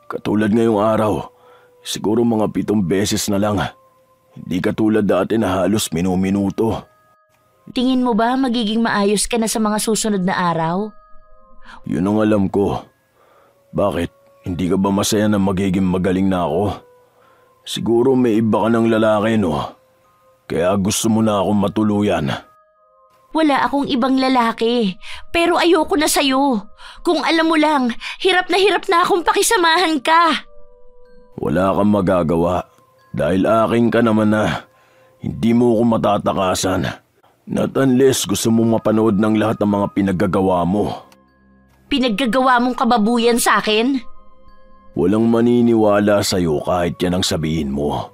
Katulad ngayong araw, siguro mga 7 beses na lang. Hindi katulad dati na halos minuminuto. Tingin mo ba magiging maayos ka na sa mga susunod na araw? Yun ang alam ko. Bakit? Hindi ka ba masaya na magiging magaling na ako? Siguro may iba ka ng lalaki, no? Kaya gusto mo na akong matuluyan. Wala akong ibang lalaki, pero ayoko na sa'yo. Kung alam mo lang, hirap na akong pakisamahan ka. Wala kang magagawa dahil aking ka naman na. Hindi mo ako matatakasan. Not unless gusto mong mapanood ng lahat ng mga pinaggagawa mo. Pinaggagawa mong kababuyan sa akin? Walang maniniwala sa'yo kahit yan ang sabihin mo.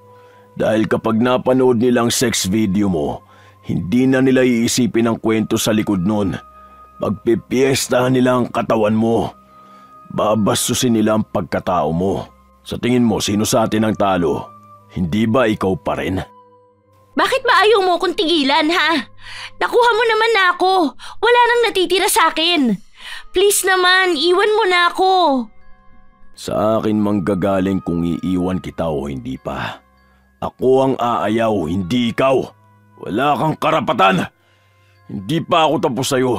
Dahil kapag napanood nilang sex video mo, hindi na nila iisipin ang kwento sa likod nun. Pagpipiestahan nila ang katawan mo. Babastusin nila ang pagkatao mo. Sa tingin mo, sino sa atin ang talo? Hindi ba ikaw pa rin? Bakit ba ayaw mo kong tigilan, ha? Nakuha mo naman na ako. Wala nang natitira sa akin. Please naman, iwan mo na ako. Sa akin manggagaling kung iiwan kita o hindi pa. Ako ang aayaw, hindi ikaw. Wala kang karapatan. Hindi pa ako tapos sa'yo.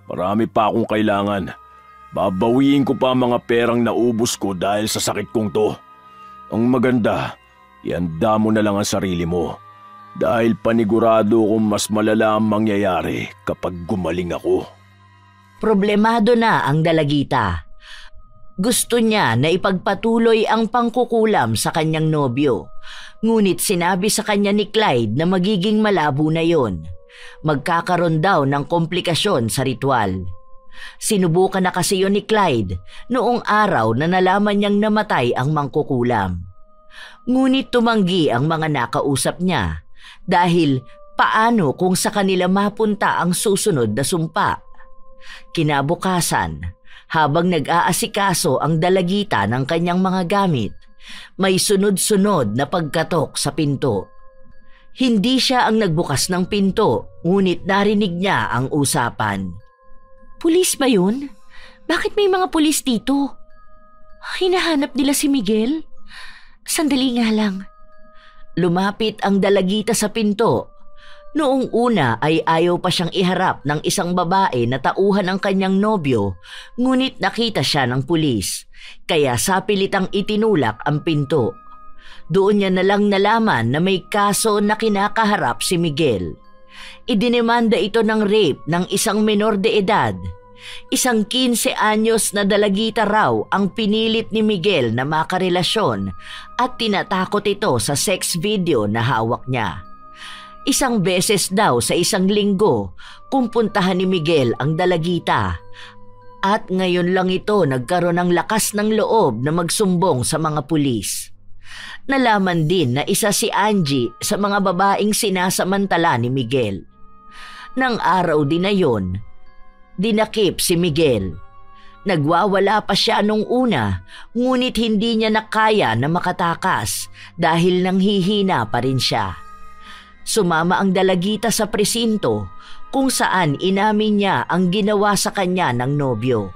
Marami pa akong kailangan. Babawiin ko pa ang mga perang naubos ko dahil sa sakit kong to. Ang maganda, ihanda mo na lang ang sarili mo. Dahil panigurado kong mas malala ang mangyayari kapag gumaling ako. Problemado na ang dalagita. Gusto niya na ipagpatuloy ang pangkukulam sa kanyang nobyo. Ngunit sinabi sa kanya ni Clyde na magiging malabo na yon. Magkakaroon daw ng komplikasyon sa ritual. Sinubukan na kasi yon ni Clyde noong araw na nalaman niyang namatay ang mangkukulam. Ngunit tumanggi ang mga nakausap niya dahil paano kung sa kanila mapunta ang susunod na sumpa. Kinabukasan, habang nag-aasikaso ang dalagita ng kanyang mga gamit, may sunod-sunod na pagkatok sa pinto. Hindi siya ang nagbukas ng pinto, ngunit narinig niya ang usapan. Pulis ba yun? Bakit may mga pulis dito? Hinahanap nila si Miguel? Sandali nga lang. Lumapit ang dalagita sa pinto. Noong una ay ayaw pa siyang iharap ng isang babae na tauhan ng kanyang nobyo, ngunit nakita siya ng pulis, kaya sapilitang itinulak ang pinto. Doon niya nalang nalaman na may kaso na kinakaharap si Miguel. Idinimanda ito ng rape ng isang menor de edad. Isang 15 anyos na dalagita raw ang pinilit ni Miguel na makarelasyon at tinatakot ito sa sex video na hawak niya. Isang beses daw sa isang linggo kung puntahan ni Miguel ang dalagita at ngayon lang ito nagkaroon ng lakas ng loob na magsumbong sa mga pulis. Nalaman din na isa si Angie sa mga babaeng sinasamantala ni Miguel. Nang araw din na yon, dinakip si Miguel. Nagwawala pa siya nung una, ngunit hindi niya nakaya na makatakas dahil nanghihina pa rin siya. Sumama ang dalagita sa presinto kung saan inamin niya ang ginawa sa kanya ng nobyo.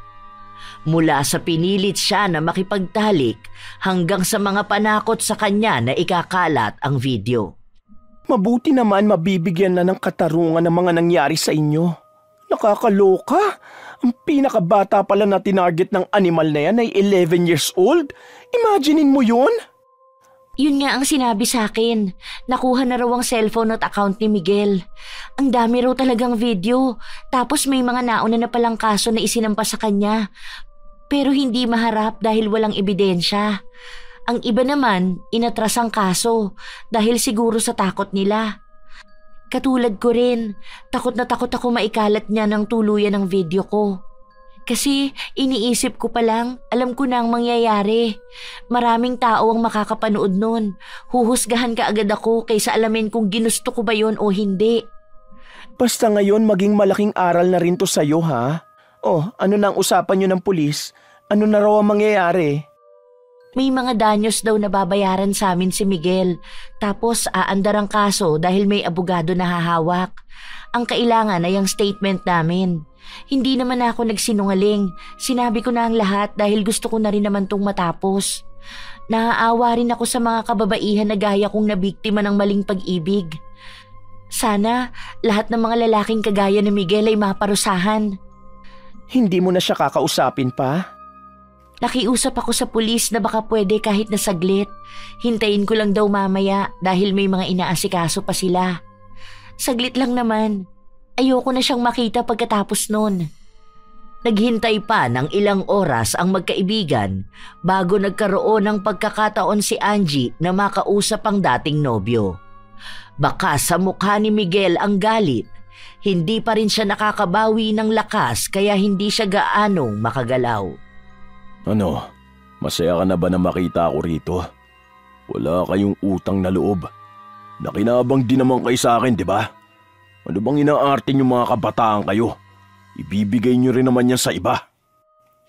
Mula sa pinilit siya na makipagtalik hanggang sa mga panakot sa kanya na ikakalat ang video. Mabuti naman mabibigyan na ng katarungan ng mga nangyari sa inyo. Nakakaloka. Ang pinakabata pala na tinarget ng animal na yan ay 11 years old. Imaginein mo yun? Yun nga ang sinabi sa akin. Nakuha na raw ang cellphone at account ni Miguel. Ang dami raw talagang video. Tapos may mga nauna na palang kaso na isinampa sa kanya. Pero hindi maharap dahil walang ebidensya. Ang iba naman, inatras ang kaso dahil siguro sa takot nila. Katulad ko rin, takot na takot ako maikalat niya ng tuluyan ng video ko. Kasi iniisip ko pa lang, alam ko na ang mangyayari. Maraming tao ang makakapanood nun. Huhusgahan ka agad ako kaysa alamin kung ginusto ko ba yon o hindi. Basta ngayon maging malaking aral na rin to sa'yo, ha? Oh, ano na ang usapan nyo ng pulis? Ano na raw ang mangyayari? May mga danyos daw na babayaran sa amin si Miguel. Tapos aandar ang kaso dahil may abogado na hahawak. Ang kailangan ay ang statement namin. Hindi naman ako nagsinungaling. Sinabi ko na ang lahat dahil gusto ko na rin naman tong matapos. Naaawa rin ako sa mga kababaihan na gaya kong nabiktima ng maling pag-ibig. Sana lahat ng mga lalaking kagaya ni Miguel ay maparusahan. Hindi mo na siya kakausapin pa? Nakiusap ako sa pulis na baka pwede kahit na saglit. Hintayin ko lang daw mamaya dahil may mga inaasikaso pa sila. Saglit lang naman. Ayoko na siyang makita pagkatapos nun. Naghintay pa ng ilang oras ang magkaibigan bago nagkaroon ng pagkakataon si Angie na makausap ang dating nobyo. Baka sa mukha ni Miguel ang galit, hindi pa rin siya nakakabawi ng lakas kaya hindi siya gaanong makagalaw. Ano, masaya ka na ba na makita ako rito? Wala kayong utang na loob. Nakinabang din naman kayo sa akin, di ba? Ano bang inaarte yung mga kabataan kayo? Ibibigay nyo rin naman yan sa iba.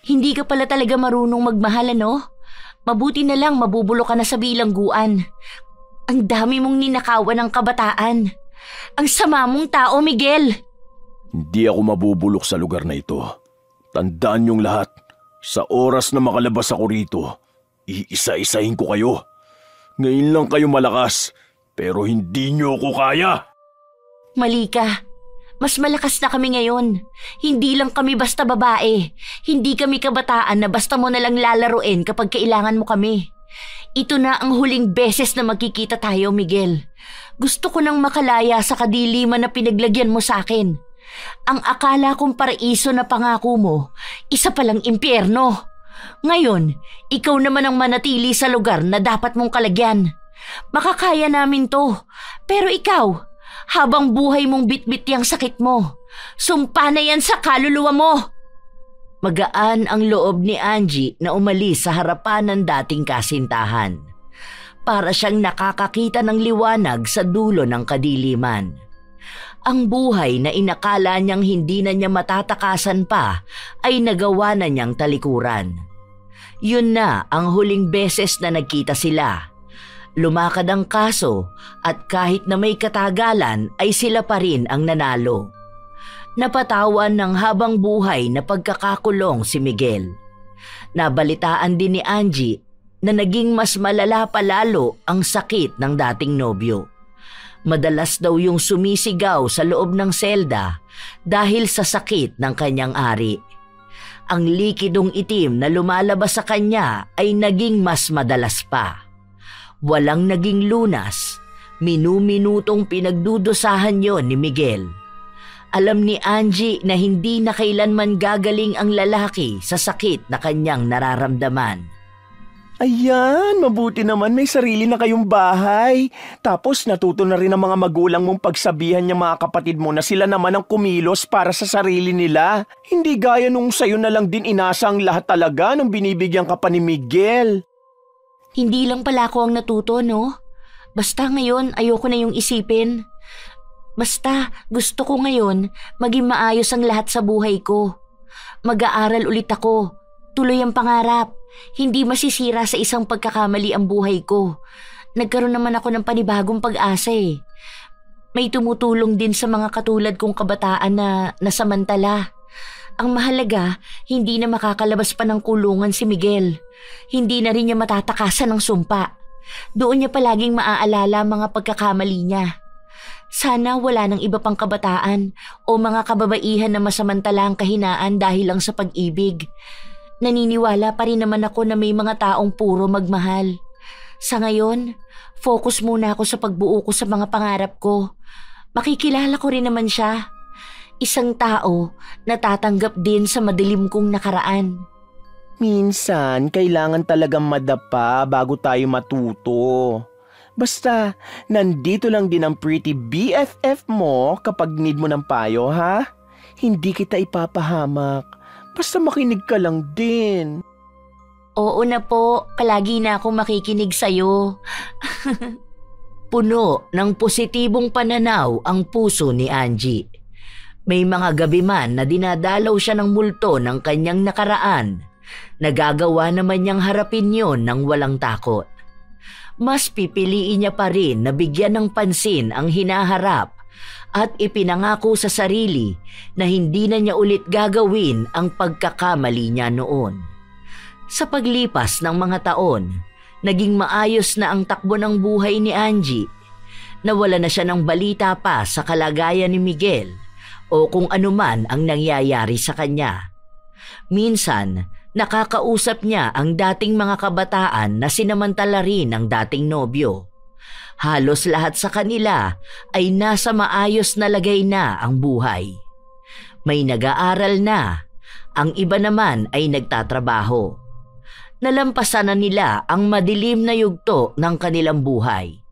Hindi ka pala talaga marunong magmahal, ano? Mabuti na lang mabubulo ka na sa bilangguan. Ang dami mong ninakawan ng kabataan. Ang sama mong tao, Miguel. Hindi ako mabubulok sa lugar na ito. Tandaan niyong lahat, sa oras na makalabas ako rito, iisa-isahin ko kayo. Ngayon lang kayo malakas, pero hindi niyo ako kaya. Mali ka. Mas malakas na kami ngayon. Hindi lang kami basta babae. Hindi kami kabataan na basta mo nalang lalaruin kapag kailangan mo kami. Ito na ang huling beses na magkikita tayo, Miguel. Gusto ko nang makalaya sa kadiliman na pinaglagyan mo sa akin. Ang akala kong paraiso na pangako mo, isa palang impyerno. Ngayon, ikaw naman ang manatili sa lugar na dapat mong kalagyan. Makakaya namin to. Pero ikaw, habang buhay mong bitbit yang sakit mo, sumpa na yan sa kaluluwa mo. Magaan ang loob ni Angie na umalis sa harapan ng dating kasintahan. Para siyang nakakakita ng liwanag sa dulo ng kadiliman. Ang buhay na inakala niyang hindi na niya matatakasan pa ay nagawa na niyang talikuran. Yun na ang huling beses na nagkita sila. Lumakad ang kaso at kahit na may katagalan ay sila pa rin ang nanalo. Napatawan ng habang buhay na pagkakakulong si Miguel. Nabalitaan din ni Angie na naging mas malala pa lalo ang sakit ng dating nobyo. Madalas daw yung sumisigaw sa loob ng selda dahil sa sakit ng kanyang ari. Ang likidong itim na lumalabas sa kanya ay naging mas madalas pa. Walang naging lunas, minu-minutong pinagdudusahan yon ni Miguel. Alam ni Angie na hindi na kailanman gagaling ang lalaki sa sakit na kanyang nararamdaman. Ayan, mabuti naman may sarili na kayong bahay. Tapos natuto na rin ang mga magulang mong pagsabihan niya mga kapatid mo na sila naman ang kumilos para sa sarili nila. Hindi gaya nung sayo na lang din inasa ang lahat talaga nung binibigyan ka pa ni Miguel. Hindi lang pala ako ang natuto, no? Basta ngayon ayoko na yung isipin. Basta gusto ko ngayon maging maayos ang lahat sa buhay ko. Mag-aaral ulit ako. Tuloy ang pangarap. Hindi masisira sa isang pagkakamali ang buhay ko. Nagkaroon naman ako ng panibagong pag-asa eh. May tumutulong din sa mga katulad kong kabataan na nasamantala. Ang mahalaga, hindi na makakalabas pa ng kulungan si Miguel. Hindi na rin niya matatakasan ng sumpa. Doon niya palaging maaalala mga pagkakamali niya. Sana wala nang iba pang kabataan o mga kababaihan na masamantala ang kahinaan dahil lang sa pag-ibig. Naniniwala pa rin naman ako na may mga taong puro magmahal. Sa ngayon, focus muna ako sa pagbuo ko sa mga pangarap ko. Makikilala ko rin naman siya. Isang tao na tatanggap din sa madilim kong nakaraan. Minsan, kailangan talagang madapa bago tayo matuto. Basta, nandito lang din ang pretty BFF mo kapag need mo ng payo, ha? Hindi kita ipapahamak. Basta makinig ka lang din. Oo na po, palagi na akong makikinig sa'yo. Puno ng positibong pananaw ang puso ni Angie. May mga gabi man na dinadalaw siya ng multo ng kanyang nakaraan. Nagagawa naman niyang harapin yon ng walang takot. Mas pipiliin niya pa rin na bigyan ng pansin ang hinaharap at ipinangako sa sarili na hindi na niya ulit gagawin ang pagkakamali niya noon. Sa paglipas ng mga taon, naging maayos na ang takbo ng buhay ni Angie. Nawala na siya ng balita pa sa kalagayan ni Miguel o kung anuman ang nangyayari sa kanya. Minsan, nakakausap niya ang dating mga kabataan na sinamantala rin ng dating nobyo. Halos lahat sa kanila ay nasa maayos na lagay na ang buhay. May nag-aaral na, ang iba naman ay nagtatrabaho. Nalampasan na nila ang madilim na yugto ng kanilang buhay.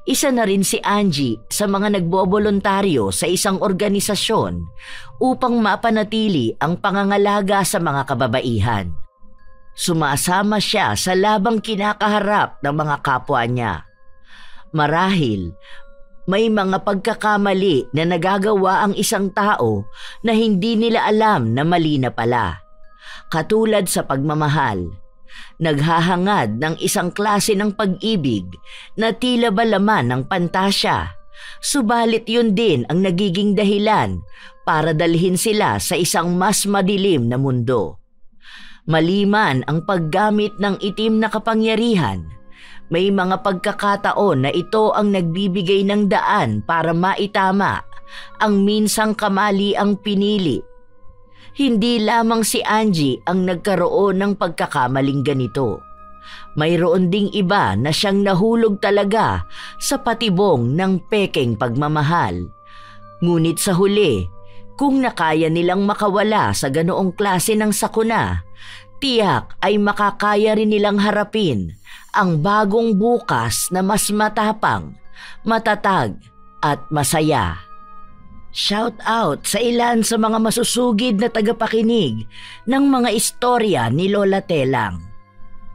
Isa na rin si Angie sa mga nagbobolontaryo sa isang organisasyon upang mapanatili ang pangangalaga sa mga kababaihan. Sumasama siya sa labang kinakaharap ng mga kapwa niya. Marahil, may mga pagkakamali na nagagawa ang isang tao na hindi nila alam na mali na pala. Katulad sa pagmamahal, naghahangad ng isang klase ng pag-ibig na tila ba laman ng pantasya Subalit yun din ang nagiging dahilan para dalhin sila sa isang mas madilim na mundo. Maliman ang paggamit ng itim na kapangyarihan, may mga pagkakataon na ito ang nagbibigay ng daan para maitama ang minsang kamali ang pinili. Hindi lamang si Angie ang nagkaroon ng pagkakamaling ganito. Mayroon ding iba na siyang nahulog talaga sa patibong ng pekeng pagmamahal. Ngunit sa huli, kung nakaya nilang makawala sa ganoong klase ng sakuna, tiyak ay makakaya rin nilang harapin ang bagong bukas na mas matapang, matatag at masaya. Shout out sa ilan sa mga masusugid na tagapakinig ng mga istorya ni Lola Telang.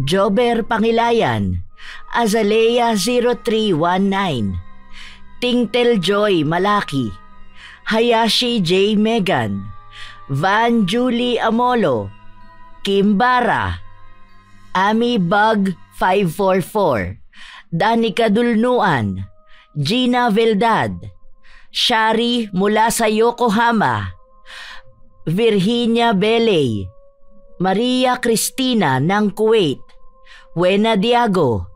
Jober Pangilayan, Azalea 0319, Tingtel Joy Malaki, Hayashi J. Megan, Van Julie Amolo, Kim Bara, Ami Bug 544, Danica Dulnuan, Gina Veldad, Shari mula sa Yokohama, Virginia Belay, Maria Cristina ng Kuwait, Wena Diago,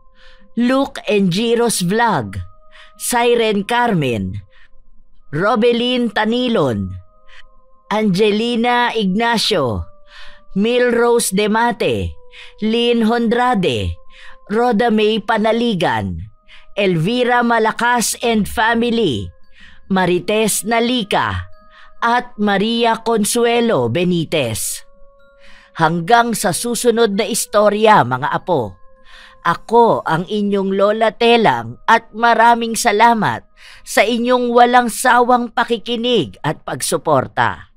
Luke and Giros Vlog, Siren Carmen, Robelin Tanilon, Angelina Ignacio, Milrose Demate, Lynn Hondrade, Roda May Panaligan, Elvira Malakas and Family, Marites Nalika, at Maria Consuelo Benitez. Hanggang sa susunod na istorya, mga apo. Ako ang inyong Lola Telang at maraming salamat sa inyong walang sawang pakikinig at pagsuporta.